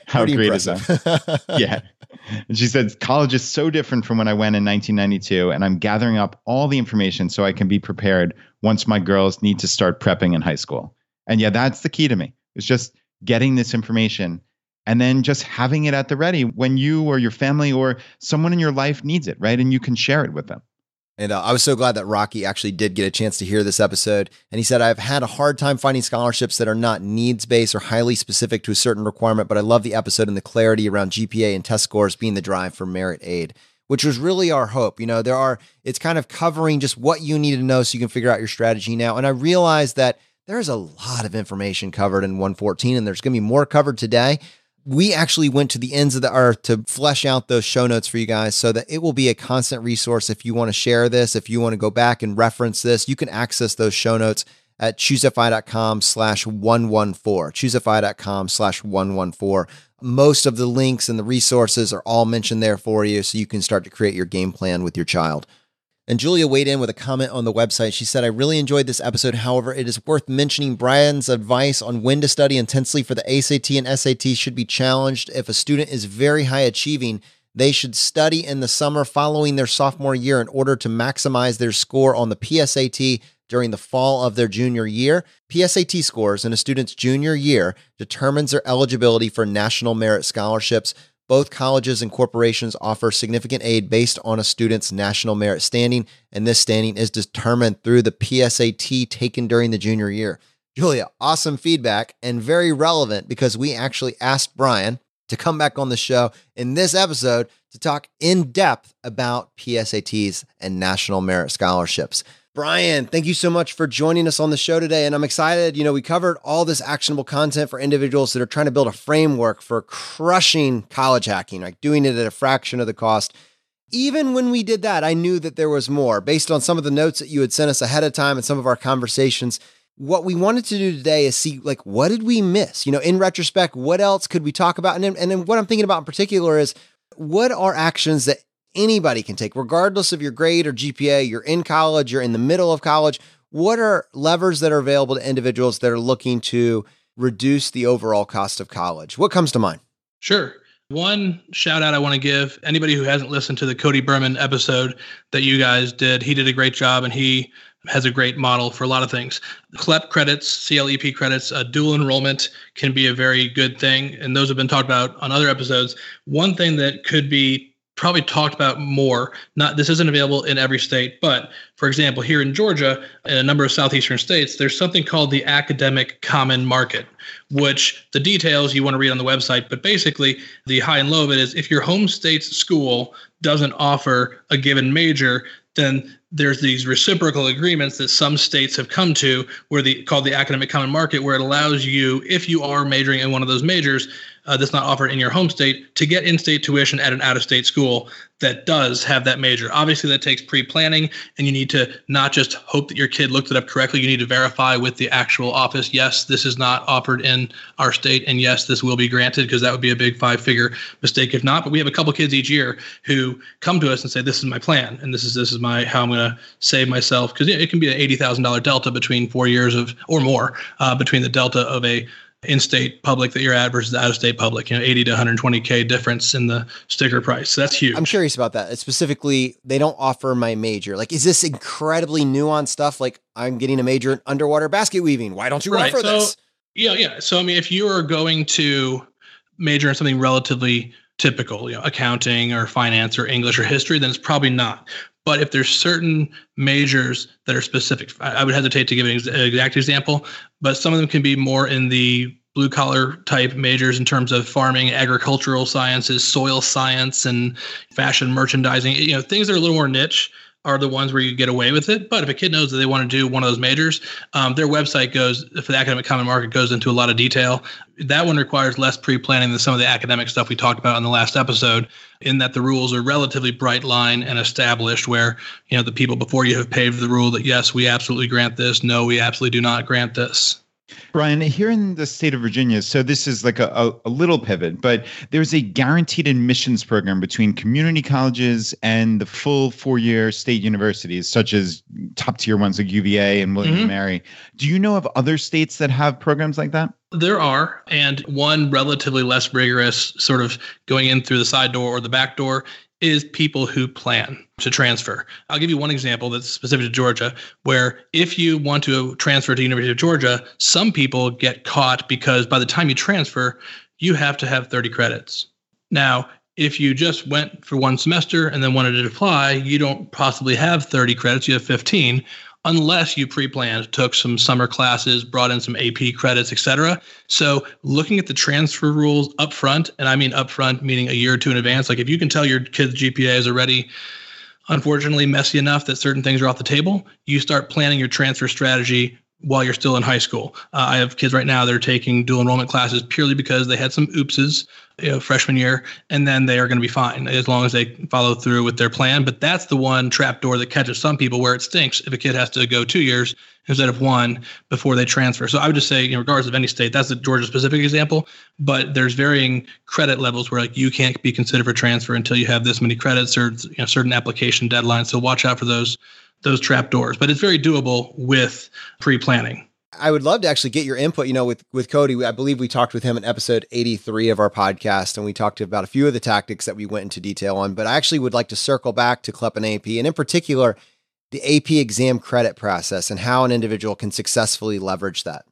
How
pretty
great
impressive.
is that? Yeah. And she said, college is so different from when I went in 1992, and I'm gathering up all the information so I can be prepared once my girls need to start prepping in high school. And yeah, that's the key to me. It's just getting this information and then just having it at the ready when you or your family or someone in your life needs it, right? And you can share it with them.
And I was so glad that Rocky actually did get a chance to hear this episode. And he said, I've had a hard time finding scholarships that are not needs-based or highly specific to a certain requirement, but I love the episode and the clarity around GPA and test scores being the drive for merit aid, which was really our hope. It's kind of covering just what you need to know so you can figure out your strategy now. And I realized that there's a lot of information covered in 114, and there's going to be more covered today. We actually went to the ends of the earth to flesh out those show notes for you guys so that it will be a constant resource. If you want to share this, if you want to go back and reference this, you can access those show notes at ChooseFI.com/114, ChooseFI.com/114. Most of the links and the resources are all mentioned there for you so you can start to create your game plan with your child. And Julia weighed in with a comment on the website. She said, I really enjoyed this episode. However, it is worth mentioning Brian's advice on when to study intensely for the ACT and SAT should be challenged. If a student is very high achieving, they should study in the summer following their sophomore year in order to maximize their score on the PSAT during the fall of their junior year. PSAT scores in a student's junior year determines their eligibility for national merit scholarships. Both colleges and corporations offer significant aid based on a student's national merit standing, and this standing is determined through the PSAT taken during the junior year. Julia, awesome feedback and very relevant because we actually asked Brian to come back on the show in this episode to talk in depth about PSATs and national merit scholarships. Brian, thank you so much for joining us on the show today. And I'm excited. We covered all this actionable content for individuals that are trying to build a framework for crushing college hacking, like doing it at a fraction of the cost. Even when we did that, I knew that there was more based on some of the notes that you had sent us ahead of time and some of our conversations. What we wanted to do today is see, what did we miss? In retrospect, what else could we talk about? And then what I'm thinking about in particular is what are actions that anybody can take, regardless of your grade or GPA, you're in college, you're in the middle of college. What are levers that are available to individuals that are looking to reduce the overall cost of college? What comes to mind?
Sure. One shout out I want to give anybody who hasn't listened to the Cody Berman episode that you guys did. He did a great job and he has a great model for a lot of things. CLEP credits, CLEP credits, dual enrollment can be a very good thing. And those have been talked about on other episodes. One thing that could be probably talked about more, this isn't available in every state, but for example, here in Georgia and a number of southeastern states, there's something called the Academic Common Market, which the details you want to read on the website, but basically the high and low of it is if your home state's school doesn't offer a given major, then there's these reciprocal agreements that some states have come to called the Academic Common Market, where it allows you, if you are majoring in one of those majors that's not offered in your home state, to get in-state tuition at an out-of-state school that does have that major. Obviously, that takes pre-planning, and you need to not just hope that your kid looked it up correctly. You need to verify with the actual office, yes, this is not offered in our state, and yes, this will be granted, because that would be a big 5-figure mistake if not. But we have a couple kids each year who come to us and say, this is my plan, and this is how I'm going to save myself, because it can be an $80,000 delta between 4 years or more between the delta of a in-state public that you're at versus out-of-state public, 80 to 120K difference in the sticker price. So that's huge.
I'm curious about that. Specifically, they don't offer my major. Like, is this incredibly nuanced stuff? Like, I'm getting a major in underwater basket weaving. Why don't you offer this?
Yeah. So, I mean, if you are going to major in something relatively typical, accounting or finance or English or history, then it's probably not. But if there's certain majors that are specific, I would hesitate to give an exact example, but some of them can be more in the blue collar type majors in terms of farming, agricultural sciences, soil science, and fashion merchandising. Things that are a little more niche are the ones where you get away with it. But if a kid knows that they want to do one of those majors, their website for the Academic Common Market goes into a lot of detail. That one requires less pre-planning than some of the academic stuff we talked about in the last episode, in that the rules are relatively bright line and established, where the people before you have paved the rule that yes, we absolutely grant this, no, we absolutely do not grant this.
Brian, here in the state of Virginia, so this is like a little pivot, but there's a guaranteed admissions program between community colleges and the full 4-year state universities, such as top tier ones like UVA and William and Mary. Do you know of other states that have programs like that?
There are, and one relatively less rigorous, sort of going in through the side door or the back door, is people who plan to transfer. I'll give you one example that's specific to Georgia, where if you want to transfer to University of Georgia, some people get caught because by the time you transfer, you have to have 30 credits. Now, if you just went for one semester and then wanted to apply, you don't possibly have 30 credits, you have 15, unless you pre-planned, took some summer classes, brought in some AP credits, etc. So looking at the transfer rules up front, and I mean up front, meaning a year or two in advance, like if you can tell your kid's GPA is already unfortunately messy enough that certain things are off the table, you start planning your transfer strategy while you're still in high school. I have kids right now that are taking dual enrollment classes purely because they had some oopses freshman year, and then they are going to be fine as long as they follow through with their plan. But that's the one trap door that catches some people, where it stinks if a kid has to go 2 years instead of 1 before they transfer. So I would just say, regardless of any state, that's a Georgia specific example, but there's varying credit levels where you can't be considered for transfer until you have this many credits or certain application deadlines. So watch out for those trap doors, but it's very doable with pre-planning.
I would love to actually get your input, with Cody. I believe we talked with him in episode 83 of our podcast, and we talked about a few of the tactics that we went into detail on, but I actually would like to circle back to CLEP and AP, and in particular, the AP exam credit process and how an individual can successfully leverage that.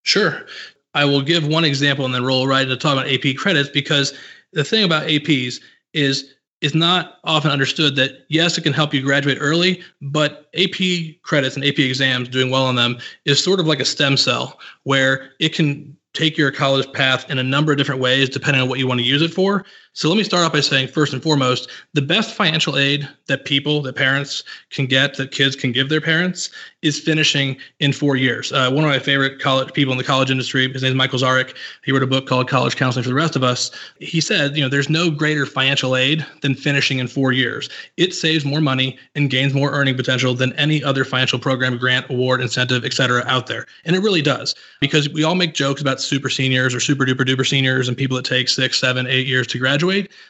Sure. I will give one example and then roll right into talk about AP credits, because the thing about APs is it's not often understood that, yes, it can help you graduate early, but AP credits and AP exams, doing well on them, is sort of like a stem cell where it can take your college path in a number of different ways depending on what you want to use it for. So let me start off by saying, first and foremost, the best financial aid that parents can get, that kids can give their parents, is finishing in 4 years. One of my favorite people in the college industry, his name is Michael Zarek. He wrote a book called College Counseling for the Rest of Us. He said, there's no greater financial aid than finishing in 4 years. It saves more money and gains more earning potential than any other financial program, grant, award, incentive, et cetera, out there. And it really does, because we all make jokes about super seniors or super duper duper seniors and people that take 6, 7, 8 years to graduate.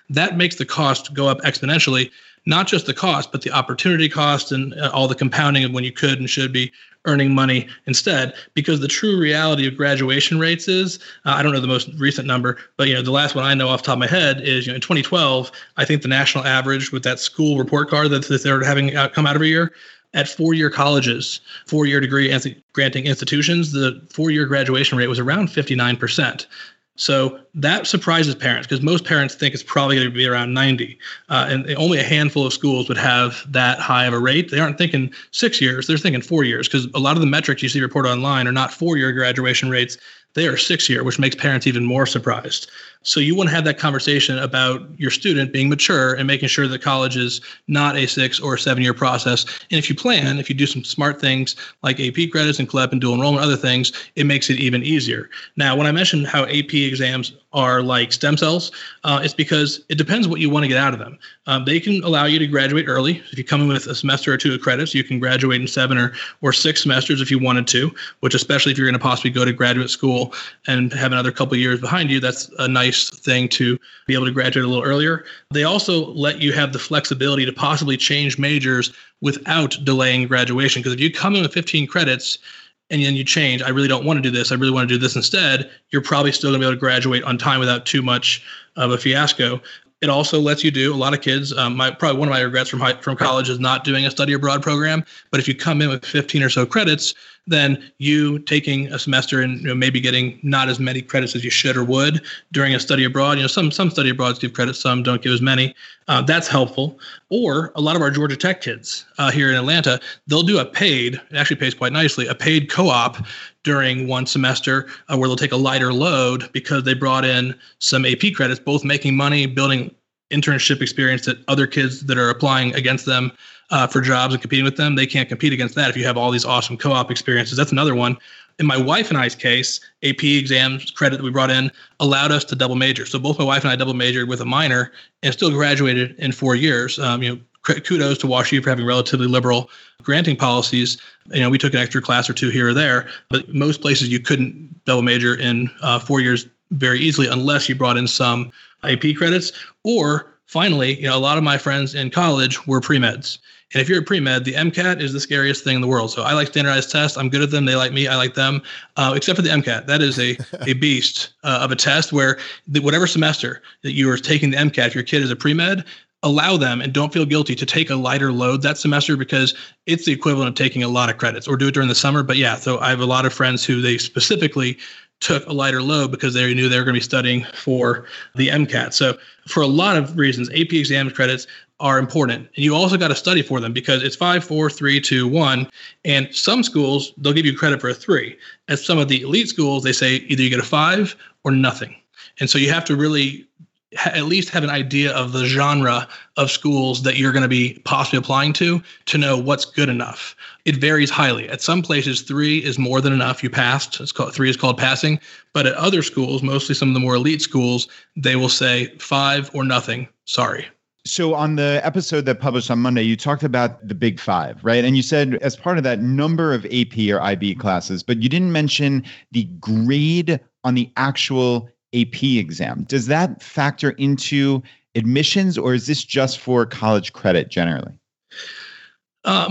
That makes the cost go up exponentially. Not just the cost, but the opportunity cost and all the compounding of when you could and should be earning money instead. Because the true reality of graduation rates is, I don't know the most recent number, but the last one I know off the top of my head is in 2012, I think the national average with that school report card that they're having come out every year at four-year colleges, four-year degree granting institutions, the four-year graduation rate was around 59%. So that surprises parents because most parents think it's probably going to be around 90. And only a handful of schools would have that high of a rate. They aren't thinking 6 years, they're thinking 4 years because a lot of the metrics you see reported online are not four-year graduation rates. They are 6-year, which makes parents even more surprised. So you want to have that conversation about your student being mature and making sure that college is not a 6 or 7-year process. And if you do some smart things like AP credits and CLEP and dual enrollment, other things, it makes it even easier. Now, when I mentioned how AP exams are like stem cells, it's because it depends what you want to get out of them. They can allow you to graduate early. If you come in with a semester or two of credits, you can graduate in 7 or 6 semesters if you wanted to, which especially if you're going to possibly go to graduate school and have another couple of years behind you, that's a nice thing to be able to graduate a little earlier. They also let you have the flexibility to possibly change majors without delaying graduation. Because if you come in with 15 credits and then you change, I really don't want to do this, I really want to do this instead, you're probably still going to be able to graduate on time without too much of a fiasco. It also lets you do a lot of kids. Probably one of my regrets from college is not doing a study abroad program. But if you come in with 15 or so credits, then you taking a semester and maybe getting not as many credits as you should or would during a study abroad. Some study abroads give credits, some don't give as many. That's helpful. Or a lot of our Georgia Tech kids here in Atlanta, they'll do it actually pays quite nicely, a paid co-op during one semester where they'll take a lighter load because they brought in some AP credits, both making money, building internship experience that other kids that are applying against them for jobs and competing with them, they can't compete against that if you have all these awesome co-op experiences. That's another one. In my wife and I's case, AP exams credit that we brought in allowed us to double major. So both my wife and I double majored with a minor and still graduated in 4 years. Kudos to WashU for having relatively liberal granting policies. We took an extra class or two here or there, but most places you couldn't double major in 4 years very easily unless you brought in some AP credits. Or finally, a lot of my friends in college were pre-meds. And if you're a pre-med, the MCAT is the scariest thing in the world. So I like standardized tests. I'm good at them. They like me. I like them, except for the MCAT. That is a beast of a test where whatever semester that you are taking the MCAT, if your kid is a pre-med, allow them and don't feel guilty to take a lighter load that semester because it's the equivalent of taking a lot of credits, or do it during the summer. But yeah, so I have a lot of friends who they specifically took a lighter load because they knew they were going to be studying for the MCAT. So for a lot of reasons, AP exams credits are important. And you also got to study for them because it's 5, 4, 3, 2, 1. And some schools, they'll give you credit for a 3. At some of the elite schools, they say either you get a 5 or nothing. And so you have to really at least have an idea of the genre of schools that you're going to be possibly applying to know what's good enough. It varies highly. At some places, 3 is more than enough. You passed. 3 is called passing. But at other schools, mostly some of the more elite schools, they will say 5 or nothing. Sorry.
So on the episode that published on Monday, you talked about the Big 5, right? And you said as part of that number of AP or IB classes, but you didn't mention the grade on the actual AP exam. Does that factor into admissions, or is this just for college credit generally?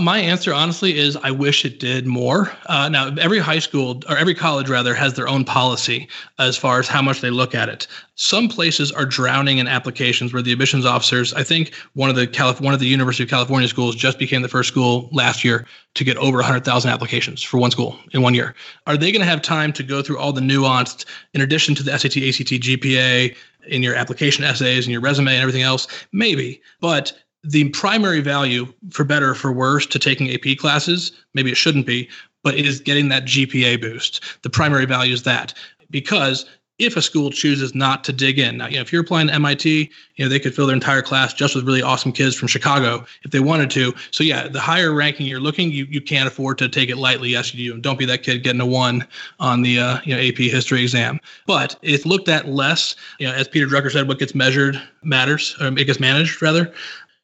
My answer, honestly, is I wish it did more. Now, every high school, or every college rather, has their own policy as far as how much they look at it. Some places are drowning in applications where the admissions officers, I think one of the University of California schools just became the first school last year to get over 100,000 applications for one school in 1 year. Are they going to have time to go through all the nuanced, in addition to the SAT, ACT, GPA, in your application essays and your resume and everything else? Maybe, but the primary value, for better or for worse, to taking AP classes, maybe it shouldn't be, but it is getting that GPA boost. The primary value is that, because if a school chooses not to dig in, now, if you're applying to MIT, they could fill their entire class just with really awesome kids from Chicago if they wanted to. So yeah, the higher ranking you're looking, you can't afford to take it lightly. Yes, you do. Don't be that kid getting a 1 on the AP history exam. But it's looked at less. As Peter Drucker said, what gets measured matters, or it gets managed rather.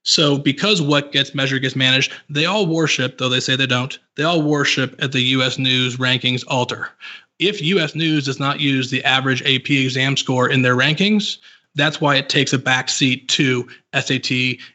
So because what gets measured gets managed, they all worship, though they say they don't, they all worship at the U.S. News rankings altar. If U.S. News does not use the average AP exam score in their rankings, that's why it takes a back seat to SAT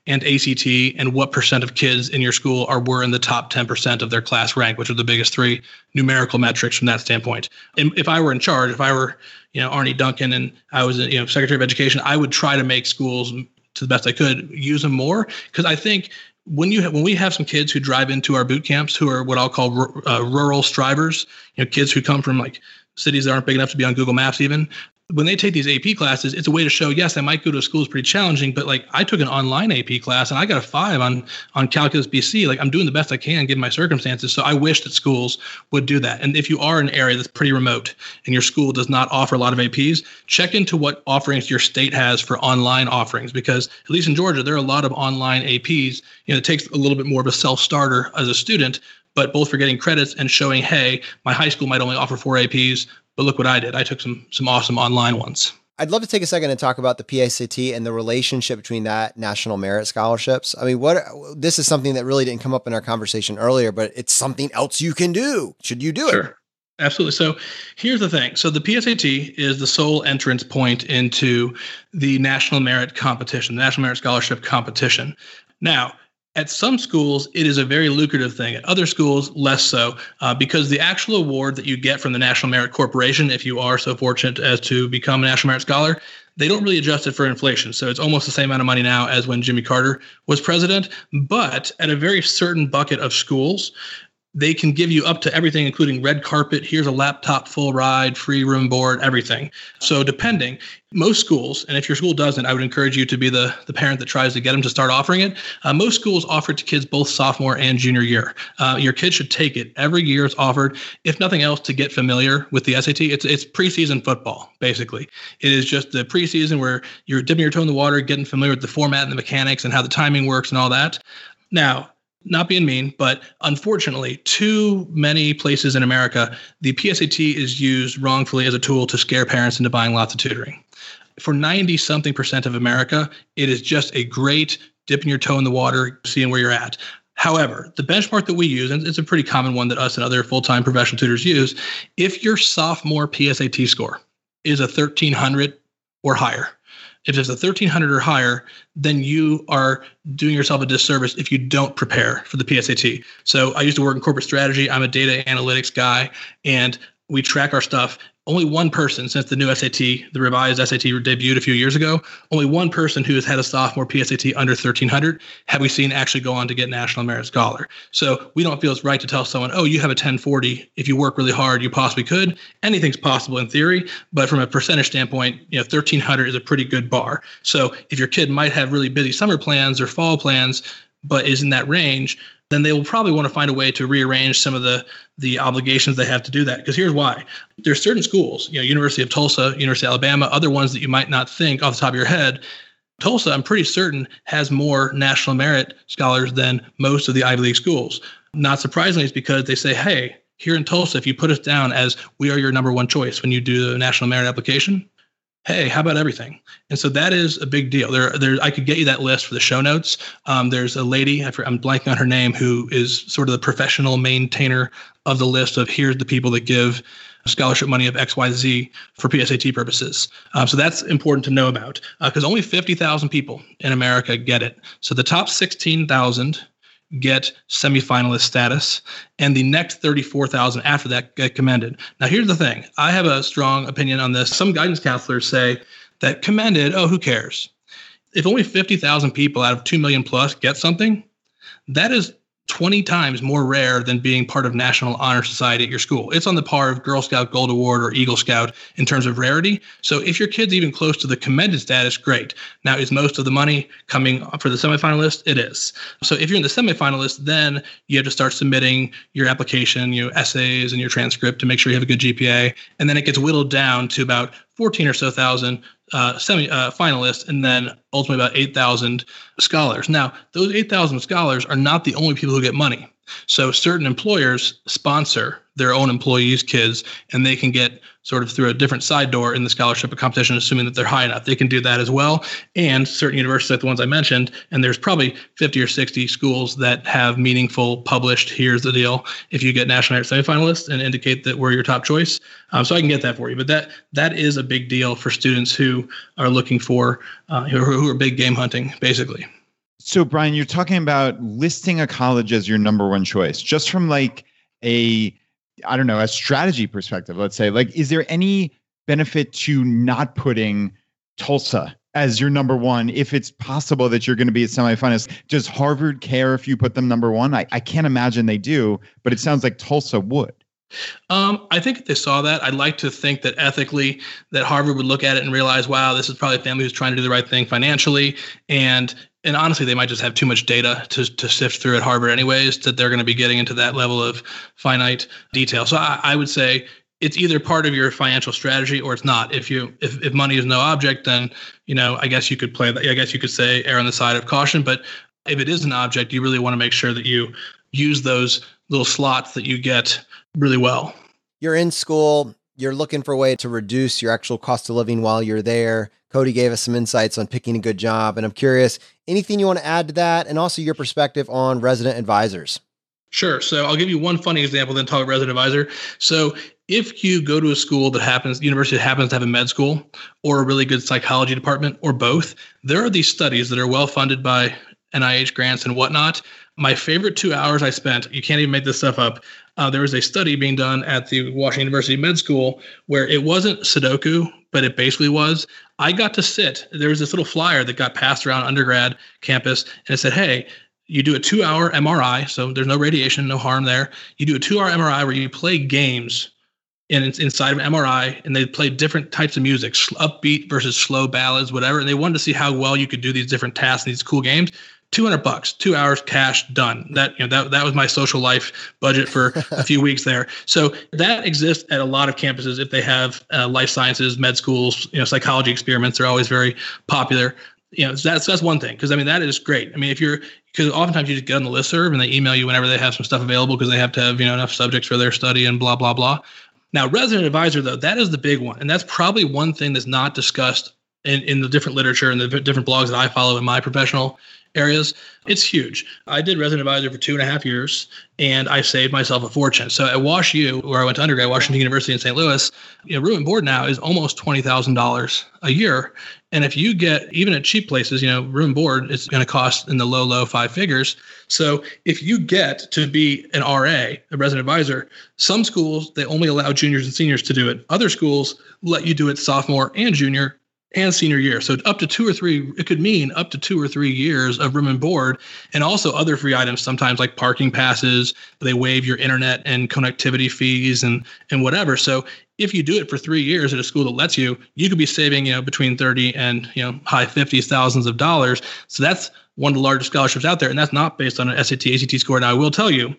and ACT and what percent of kids in your school were in the top 10% of their class rank, which are the biggest 3 numerical metrics from that standpoint. And if I were in charge, if I were Arnie Duncan and I was Secretary of Education, I would try to make schools, to the best I could, use them more, because I think when we have some kids who drive into our boot camps who are what I'll call rural strivers, kids who come from like cities that aren't big enough to be on Google Maps even. When they take these AP classes, it's a way to show, yes, I might go to a school is pretty challenging, but like I took an online AP class and I got a 5 on Calculus BC. Like I'm doing the best I can given my circumstances. So I wish that schools would do that. And if you are in an area that's pretty remote and your school does not offer a lot of APs, check into what offerings your state has for online offerings, because at least in Georgia, there are a lot of online APs. It takes a little bit more of a self-starter as a student, but both for getting credits and showing, hey, my high school might only offer 4 APs, but look what I did. I took some awesome online ones.
I'd love to take a second and talk about the PSAT and the relationship between that national merit scholarships. I mean, this is something that really didn't come up in our conversation earlier, but it's something else you can do. Should you do it?
Sure. Absolutely. So here's the thing. So the PSAT is the sole entrance point into the national merit competition, the national merit scholarship competition. Now, at some schools, it is a very lucrative thing. At other schools, less so, because the actual award that you get from the National Merit Corporation, if you are so fortunate as to become a National Merit Scholar, they don't really adjust it for inflation. So it's almost the same amount of money now as when Jimmy Carter was president. But at a very certain bucket of schools, they can give you up to everything, including red carpet. Here's a laptop, full ride, free room board, everything. So depending, most schools, and if your school doesn't, I would encourage you to be the parent that tries to get them to start offering it. Most schools offer it to kids both sophomore and junior year. Your kid should take it. Every year it's offered, if nothing else, to get familiar with the SAT. It's preseason football, basically. It is just the preseason where you're dipping your toe in the water, getting familiar with the format and the mechanics and how the timing works and all that. Now, not being mean, but unfortunately, too many places in America, the PSAT is used wrongfully as a tool to scare parents into buying lots of tutoring. For 90-something% of America, it is just a great dipping your toe in the water, seeing where you're at. However, the benchmark that we use, and it's a pretty common one that us and other full-time professional tutors use, if your sophomore PSAT score is a 1,300 or higher, if it's a 1,300 or higher, then you are doing yourself a disservice if you don't prepare for the PSAT. So I used to work in corporate strategy. I'm a data analytics guy, and we track our stuff. Only one person since the new SAT, the revised SAT debuted a few years ago, only one person who has had a sophomore PSAT under 1,300 have we seen actually go on to get National Merit Scholar. So we don't feel it's right to tell someone, oh, you have a 1040. If you work really hard, you possibly could. Anything's possible in theory, but from a percentage standpoint, 1,300 is a pretty good bar. So if your kid might have really busy summer plans or fall plans, but is in that range, then they will probably want to find a way to rearrange some of the obligations they have to do that. Because here's why. There's certain schools, University of Tulsa, University of Alabama, other ones that you might not think off the top of your head. Tulsa, I'm pretty certain, has more national merit scholars than most of the Ivy League schools. Not surprisingly, it's because they say, hey, here in Tulsa, if you put us down as we are your number one choice when you do the national merit application, hey, how about everything? And so that is a big deal. I could get you that list for the show notes. There's a lady, I'm blanking on her name, who is sort of the professional maintainer of the list of here's the people that give scholarship money of XYZ for PSAT purposes. So that's important to know about because only 50,000 people in America get it. So the top 16,000 get semifinalist status, and the next 34,000 after that get commended. Now, here's the thing. I have a strong opinion on this. Some guidance counselors say that commended, who cares? If only 50,000 people out of 2 million plus get something, that is 20 times more rare than being part of National Honor Society at your school. It's on the par of Girl Scout Gold Award or Eagle Scout in terms of rarity. So if your kid's even close to the commended status, great. Now, is most of the money coming for the semifinalist? It is. So if you're in the semifinalist, then you have to start submitting your application, your essays and your transcript to make sure you have a good GPA. And then it gets whittled down to about 14 or so thousand finalists, and then ultimately about 8,000 scholars. Now, those 8,000 scholars are not the only people who get money. So certain employers sponsor their own employees' kids, and they can get sort of through a different side door in the scholarship competition, assuming that they're high enough. They can do that as well. And certain universities like the ones I mentioned, and there's probably 50 or 60 schools that have meaningful published, here's the deal, if you get national merit semifinalists and indicate that we're your top choice. So I can get that for you. But that is a big deal for students who are looking for, who are big game hunting, basically.
So Brian, you're talking about listing a college as your number one choice, just from like a strategy perspective, let's say. Like, is there any benefit to not putting Tulsa as your number one, if it's possible that you're going to be a semifinalist? Does Harvard care if you put them number one? I can't imagine they do, but it sounds like Tulsa would.
I think if they saw that, I'd like to think that ethically that Harvard would look at it and realize, wow, this is probably a family who's trying to do the right thing financially. And honestly, they might just have too much data to sift through at Harvard anyways, that they're going to be getting into that level of finite detail. So I would say it's either part of your financial strategy or it's not. If money is no object, then, I guess you could play that. I guess you could say err on the side of caution. But if it is an object, you really want to make sure that you use those little slots that you get really well.
You're in school, you're looking for a way to reduce your actual cost of living while you're there. Cody gave us some insights on picking a good job, and I'm curious, anything you want to add to that, and also your perspective on resident advisors?
Sure. So I'll give you one funny example, then talk about resident advisor. So if you go to a school university that happens to have a med school or a really good psychology department or both, there are these studies that are well funded by NIH grants and whatnot. My favorite 2 hours I spent, you can't even make this stuff up. There was a study being done at the Washington University Med School where it wasn't Sudoku, but it basically was. I got to sit. There was this little flyer that got passed around undergrad campus, and it said, hey, you do a 2-hour MRI, so there's no radiation, no harm there. You do a 2-hour MRI where you play games inside of an MRI, and they play different types of music, upbeat versus slow ballads, whatever. And they wanted to see how well you could do these different tasks and these cool games. $200, 2 hours, cash, done. That was my social life budget for a few weeks there. So that exists at a lot of campuses. If they have life sciences, med schools, psychology experiments, they're always very popular. That's one thing. Because that is great. Because oftentimes you just get on the listserv and they email you whenever they have some stuff available because they have to have enough subjects for their study and blah, blah, blah. Now, resident advisor, though, that is the big one. And that's probably one thing that's not discussed in the different literature and the different blogs that I follow in my professional areas. It's huge. I did resident advisor for 2.5 years, and I saved myself a fortune. So at WashU, where I went to undergrad, Washington University in St. Louis, room and board now is almost $20,000 a year. And if you get, even at cheap places, room and board is going to cost in the low 5 figures. So if you get to be an RA, a resident advisor, some schools, they only allow juniors and seniors to do it. Other schools let you do it sophomore and junior and senior year. So up to 2 or 3, it could mean up to 2 or 3 years of room and board, and also other free items, sometimes like parking passes. They waive your internet and connectivity fees and whatever. So if you do it for 3 years at a school that lets you, you could be saving, between 30 and, high 50s, thousands of dollars. So that's one of the largest scholarships out there. And that's not based on an SAT, ACT score. Now, I will tell you,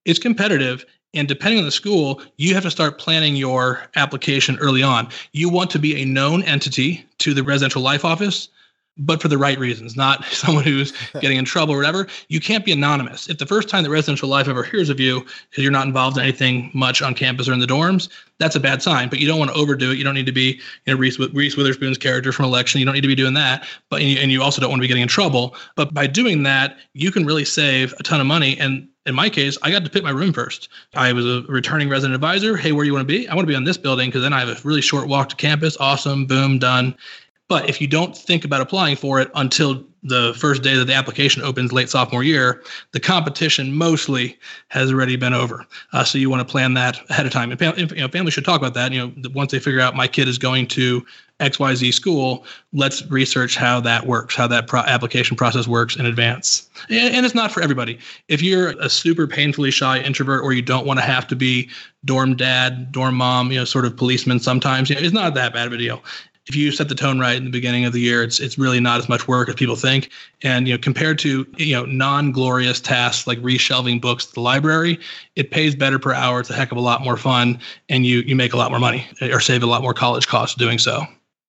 it's competitive. And depending on the school, you have to start planning your application early on. You want to be a known entity to the residential life office, but for the right reasons, not someone who's getting in trouble or whatever. You can't be anonymous. If the first time the residential life ever hears of you because you're not involved in anything much on campus or in the dorms, that's a bad sign. But you don't want to overdo it. You don't need to be Reese Witherspoon's character from Election. You don't need to be doing that. But and you also don't want to be getting in trouble. But by doing that, you can really save a ton of money. And in my case, I got to pick my room first. I was a returning resident advisor. Hey, where do you want to be? I want to be on this building because then I have a really short walk to campus. Awesome. Boom, done. But if you don't think about applying for it until the first day that the application opens late sophomore year, the competition mostly has already been over. So you want to plan that ahead of time. And families should talk about that. Once they figure out my kid is going to XYZ school, let's research how that works, how that application process works in advance. And it's not for everybody. If you're a super painfully shy introvert, or you don't want to have to be dorm dad, dorm mom, sort of policeman sometimes, it's not that bad of a deal. If you set the tone right in the beginning of the year, it's really not as much work as people think. And compared to non-glorious tasks like reshelving books at the library, it pays better per hour. It's a heck of a lot more fun, and you make a lot more money or save a lot more college costs doing so.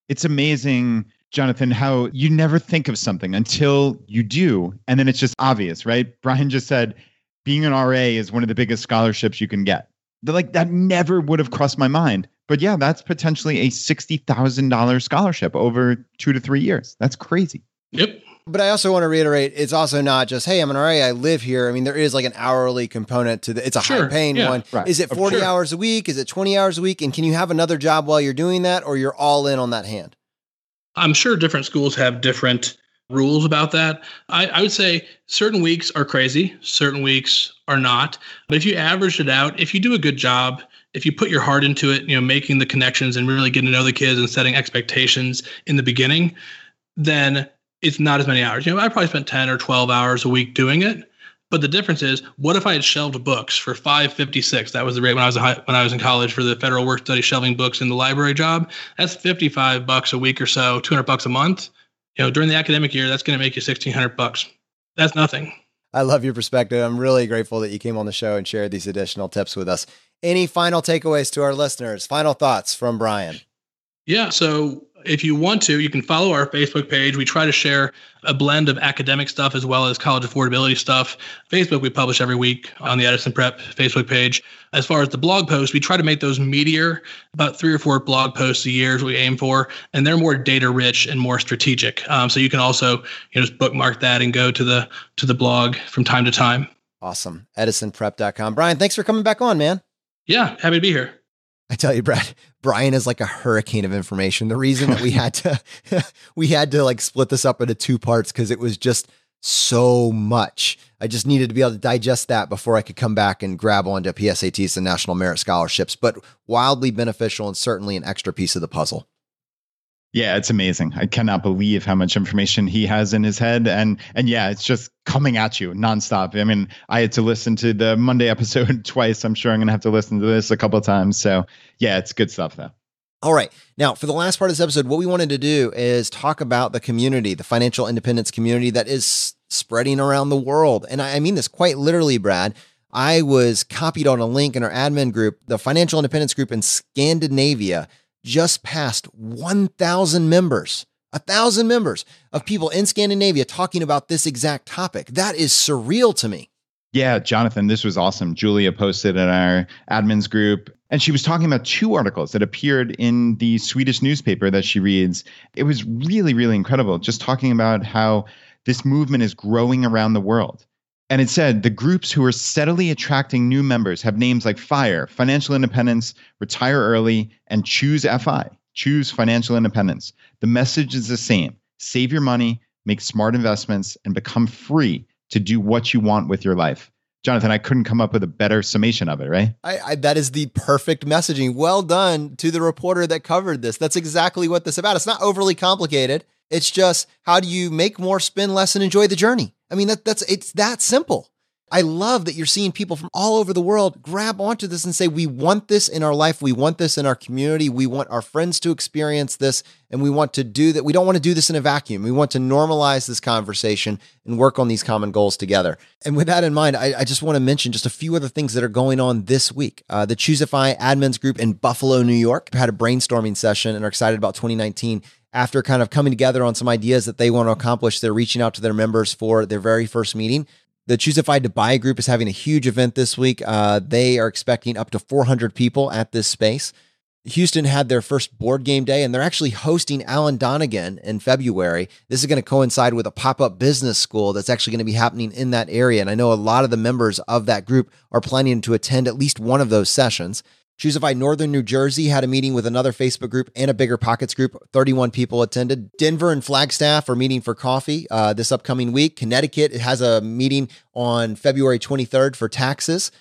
It's amazing, Jonathan, how you never think of something until you do, and then it's just obvious, right? Brian just said being an RA is one of the biggest scholarships you can get. That never would have crossed my mind. But yeah, that's potentially a $60,000 scholarship over 2 to 3 years. That's crazy.
Yep.
But I also want to reiterate, it's also not just, hey, I'm an RA, I live here. There is like an hourly component to it's a high paying one. Right. Is it 40 hours a week? Is it 20 hours a week? And can you have another job while you're doing that, or you're all in on that hand? I'm
sure different schools have different rules about that. I would say certain weeks are crazy, certain weeks are not. But if you average it out, if you do a good job, if you put your heart into it, making the connections and really getting to know the kids and setting expectations in the beginning, then it's not as many hours. I probably spent 10 or 12 hours a week doing it. But the difference is, what if I had shelved books for $5.56? That was the rate when I was in college for the federal work study, shelving books in the library job. That's $55 a week or so, $200 a month. During the academic year, that's going to make you $1,600. That's nothing.
I love your perspective. I'm really grateful that you came on the show and shared these additional tips with us. Any final takeaways to our listeners? Final thoughts from Brian?
Yeah. So if you want to, you can follow our Facebook page. We try to share a blend of academic stuff as well as college affordability stuff. Facebook, we publish every week on the Edison Prep Facebook page. As far as the blog posts, we try to make those meatier, about 3 or 4 blog posts a year is what we aim for. And they're more data rich and more strategic. So you can also just bookmark that and go to the blog from time to time.
Awesome. EdisonPrep.com. Brian, thanks for coming back on, man.
Yeah, happy to be here.
I tell you, Brad, Brian is like a hurricane of information. The reason that we had to like split this up into 2 parts because it was just so much. I just needed to be able to digest that before I could come back and grab onto PSATs and National Merit Scholarships, but wildly beneficial and certainly an extra piece of the puzzle.
Yeah, it's amazing. I cannot believe how much information he has in his head. And yeah, it's just coming at you nonstop. I mean, I had to listen to the Monday episode twice. I'm sure I'm going to have to listen to this a couple of times. So yeah, it's good stuff though.
All right. Now, for the last part of this episode, what we wanted to do is talk about the community, the financial independence community that is spreading around the world. And I mean this quite literally, Brad. I was copied on a link in our admin group, the financial independence group in Scandinavia just passed 1,000 members, 1,000 members of people in Scandinavia talking about this exact topic. That is surreal to me.
Yeah, Jonathan, this was awesome. Julia posted in our admins group, and she was talking about 2 articles that appeared in the Swedish newspaper that she reads. It was really, really incredible, just talking about how this movement is growing around the world. And it said the groups who are steadily attracting new members have names like FIRE, Financial Independence, Retire Early, and ChooseFI, Choose Financial Independence. The message is the same. Save your money, make smart investments, and become free to do what you want with your life. Jonathan, I couldn't come up with a better summation of it, right?
That is the perfect messaging. Well done to the reporter that covered this. That's exactly what this is about. It's not overly complicated. It's just, how do you make more, spend less, and enjoy the journey? I mean, it's that simple. I love that you're seeing people from all over the world grab onto this and say, we want this in our life. We want this in our community. We want our friends to experience this. And we want to do that. We don't want to do this in a vacuum. We want to normalize this conversation and work on these common goals together. And with that in mind, I just want to mention just a few other things that are going on this week. The ChooseFI admins group in Buffalo, New York, had a brainstorming session and are excited about 2019. After kind of coming together on some ideas that they want to accomplish, they're reaching out to their members for their very first meeting. The ChooseFI Dubai group is having a huge event this week. They are expecting up to 400 people at this space. Houston had their first board game day, and they're actually hosting Alan Donegan in February. This is going to coincide with a pop-up business school that's actually going to be happening in that area. And I know a lot of the members of that group are planning to attend at least one of those sessions. ChooseFI Northern New Jersey had a meeting with another Facebook group and a Bigger Pockets group. 31 people attended. Denver and Flagstaff are meeting for coffee this upcoming week. Connecticut has a meeting on February 23rd for taxes,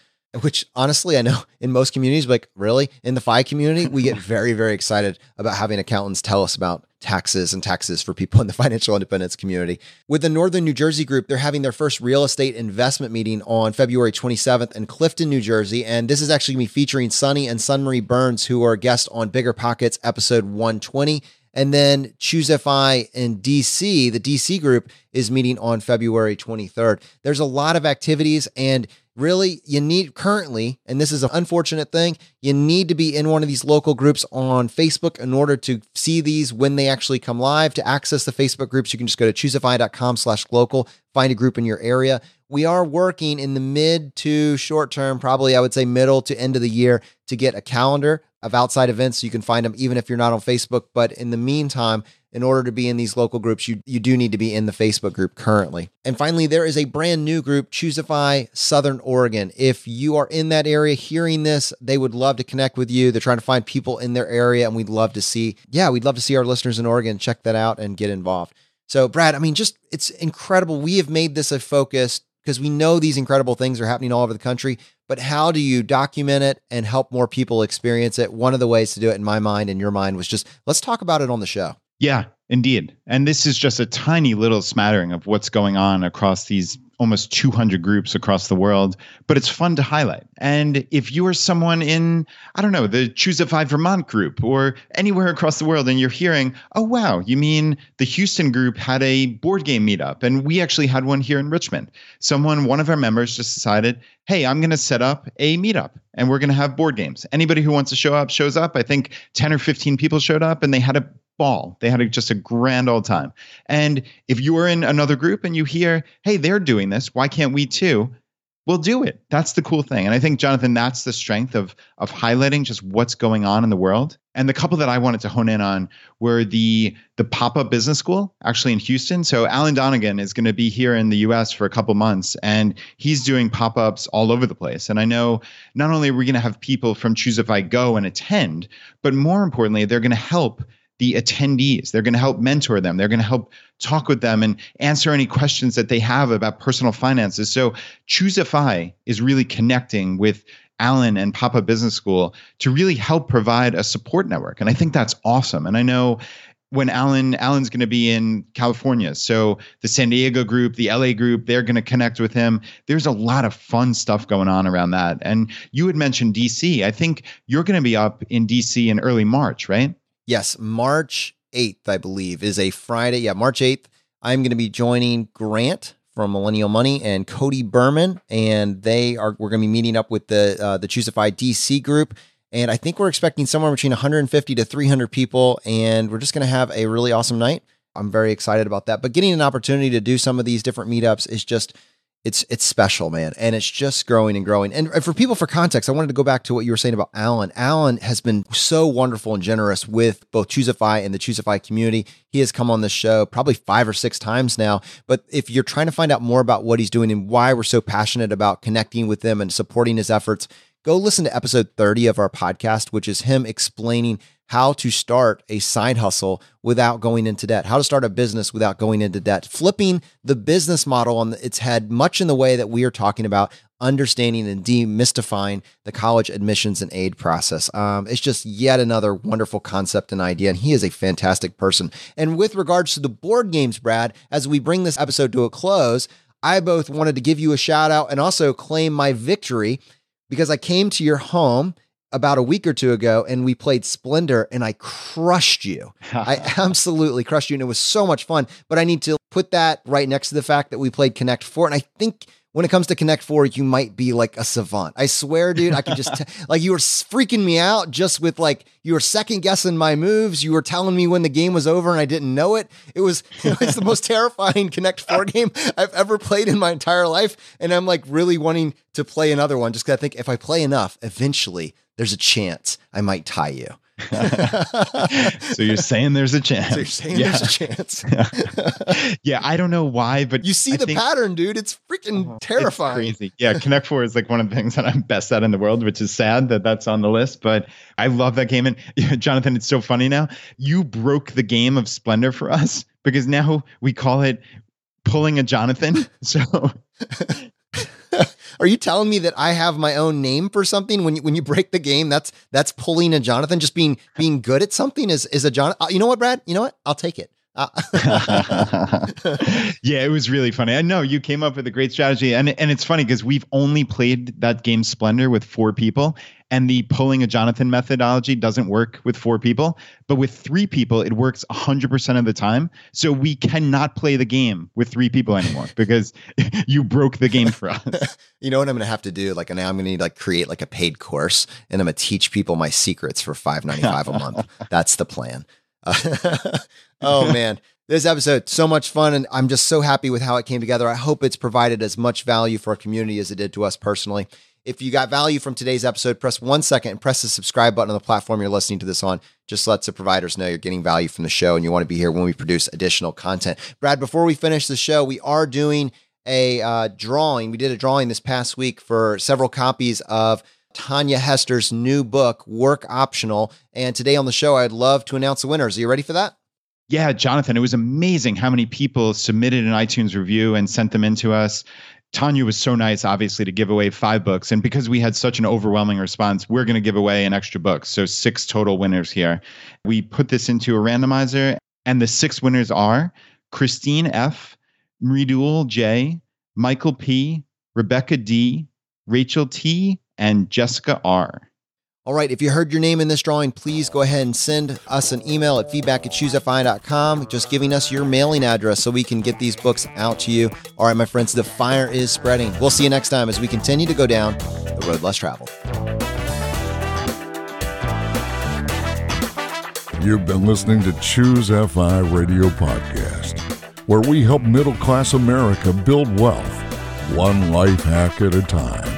which honestly, I know in most communities, like really in the FI community, we get very, very excited about having accountants tell us about taxes and taxes for people in the financial independence community. With the Northern New Jersey group, they're having their first real estate investment meeting on February 27th in Clifton, New Jersey. And this is actually going to be featuring Sunny and Sunmarie Burns, who are guests on Bigger Pockets episode 120. And then ChooseFI in DC, the DC group, is meeting on February 23rd. There's a lot of activities, and really, you need currently, and this is an unfortunate thing, you need to be in one of these local groups on Facebook in order to see these when they actually come live. To access the Facebook groups, you can just go to choosefi.com/local, find a group in your area. We are working in the mid to short term, probably I would say middle to end of the year, to get a calendar of outside events so you can find them even if you're not on Facebook. But in the meantime, in order to be in these local groups, you do need to be in the Facebook group currently. And finally, there is a brand new group, ChooseFI Southern Oregon. If you are in that area hearing this, they would love to connect with you. They're trying to find people in their area, and we'd love to see our listeners in Oregon check that out and get involved. So Brad, I mean, just it's incredible. We have made this a focus because we know these incredible things are happening all over the country, but how do you document it and help more people experience it? One of the ways to do it in my mind and your mind was just, let's talk about it on the show.
Yeah. Indeed. And this is just a tiny little smattering of what's going on across these almost 200 groups across the world, but it's fun to highlight. And if you are someone in, I don't know, the ChooseFI Vermont group or anywhere across the world, and you're hearing, oh, wow, you mean the Houston group had a board game meetup, and we actually had one here in Richmond. One of our members just decided, hey, I'm going to set up a meetup and we're going to have board games. Anybody who wants to show up shows up. I think 10 or 15 people showed up and they had a ball. They had just a grand old time. And if you are in another group and you hear, hey, they're doing this, why can't we too? We'll do it. That's the cool thing. And I think, Jonathan, that's the strength of highlighting just what's going on in the world. And the couple that I wanted to hone in on were the pop-up business school, actually in Houston. So Alan Donegan is going to be here in the US for a couple months, and he's doing pop-ups all over the place. And I know not only are we going to have people from ChooseFI go and attend, but more importantly, they're going to help the attendees. They're going to help mentor them. They're going to help talk with them and answer any questions that they have about personal finances. So ChooseFI is really connecting with Alan and Pop-Up Business School to really help provide a support network. And I think that's awesome. And I know when Alan's going to be in California. So the San Diego group, the LA group, they're going to connect with him. There's a lot of fun stuff going on around that. And you had mentioned DC. I think you're going to be up in DC in early March, right?
Yes, March 8th, I believe, is a Friday. Yeah, March 8th. I'm going to be joining Grant from Millennial Money and Cody Berman, and we're going to be meeting up with the ChooseFI DC group. And I think we're expecting somewhere between 150 to 300 people, and we're just going to have a really awesome night. I'm very excited about that. But getting an opportunity to do some of these different meetups is just, it's special, man. And it's just growing and growing. And for people, for context, I wanted to go back to what you were saying about Alan. Alan has been so wonderful and generous with both ChooseFI and the ChooseFI community. He has come on this show probably 5 or 6 times now. But if you're trying to find out more about what he's doing and why we're so passionate about connecting with him and supporting his efforts, go listen to episode 30 of our podcast, which is him explaining how to start a side hustle without going into debt, how to start a business without going into debt, flipping the business model on its head, much in the way that we are talking about, understanding and demystifying the college admissions and aid process. It's just yet another wonderful concept and idea, and he is a fantastic person. And with regards to the board games, Brad, as we bring this episode to a close, I both wanted to give you a shout out and also claim my victory, because I came to your home about a week or two ago and we played Splendor and I crushed you. I absolutely crushed you, and it was so much fun. But I need to put that right next to the fact that we played Connect 4. And I think when it comes to Connect 4, you might be like a savant. I swear, dude, I could just like, you were freaking me out just with like, you were second guessing my moves. You were telling me when the game was over and I didn't know it. It was the most terrifying Connect 4 game I've ever played in my entire life. And I'm like really wanting to play another one just because I think if I play enough, eventually there's a chance I might tie you.
So you're saying there's a chance.
There's a chance.
Yeah, I don't know why, but
you see the pattern, dude. It's freaking terrifying.
It's crazy. Yeah, Connect 4 is like one of the things that I'm best at in the world, which is sad that that's on the list, but I love that game. And Jonathan, it's so funny now. You broke the game of Splendor for us because now we call it pulling a Jonathan. So
are you telling me that I have my own name for something when you break the game? That's pulling a Jonathan. Just being good at something is a Jonathan. You know what, Brad? You know what? I'll take it.
Yeah, it was really funny. I know you came up with a great strategy, and it's funny because we've only played that game Splendor with 4 people, and the pulling a Jonathan methodology doesn't work with 4 people, but with 3 people, it works 100% of the time. So we cannot play the game with 3 people anymore because you broke the game for us.
You know what I'm going to have to do? Like now I'm going to need create like a paid course, and I'm going to teach people my secrets for $5.95 a month. That's the plan. Oh man, this episode, so much fun. And I'm just so happy with how it came together. I hope it's provided as much value for our community as it did to us personally. If you got value from today's episode, press 1 second and press the subscribe button on the platform you're listening to this on. Just lets the providers know you're getting value from the show and you want to be here when we produce additional content. Brad, before we finish the show, we are doing a drawing. We did a drawing this past week for several copies of Tanya Hester's new book, Work Optional. And today on the show, I'd love to announce the winners. Are you ready for that?
Yeah, Jonathan, it was amazing how many people submitted an iTunes review and sent them in to us. Tanya was so nice, obviously, to give away 5 books. And because we had such an overwhelming response, we're going to give away an extra book. So 6 total winners here. We put this into a randomizer. And the 6 winners are Christine F., Mridul J., Michael P., Rebecca D., Rachel T., and Jessica R.
All right, if you heard your name in this drawing, please go ahead and send us an email at feedback@choosefi.com, just giving us your mailing address so we can get these books out to you. All right, my friends, the fire is spreading. We'll see you next time as we continue to go down the road less traveled.
You've been listening to ChooseFI Radio Podcast, where we help middle-class America build wealth, one life hack at a time.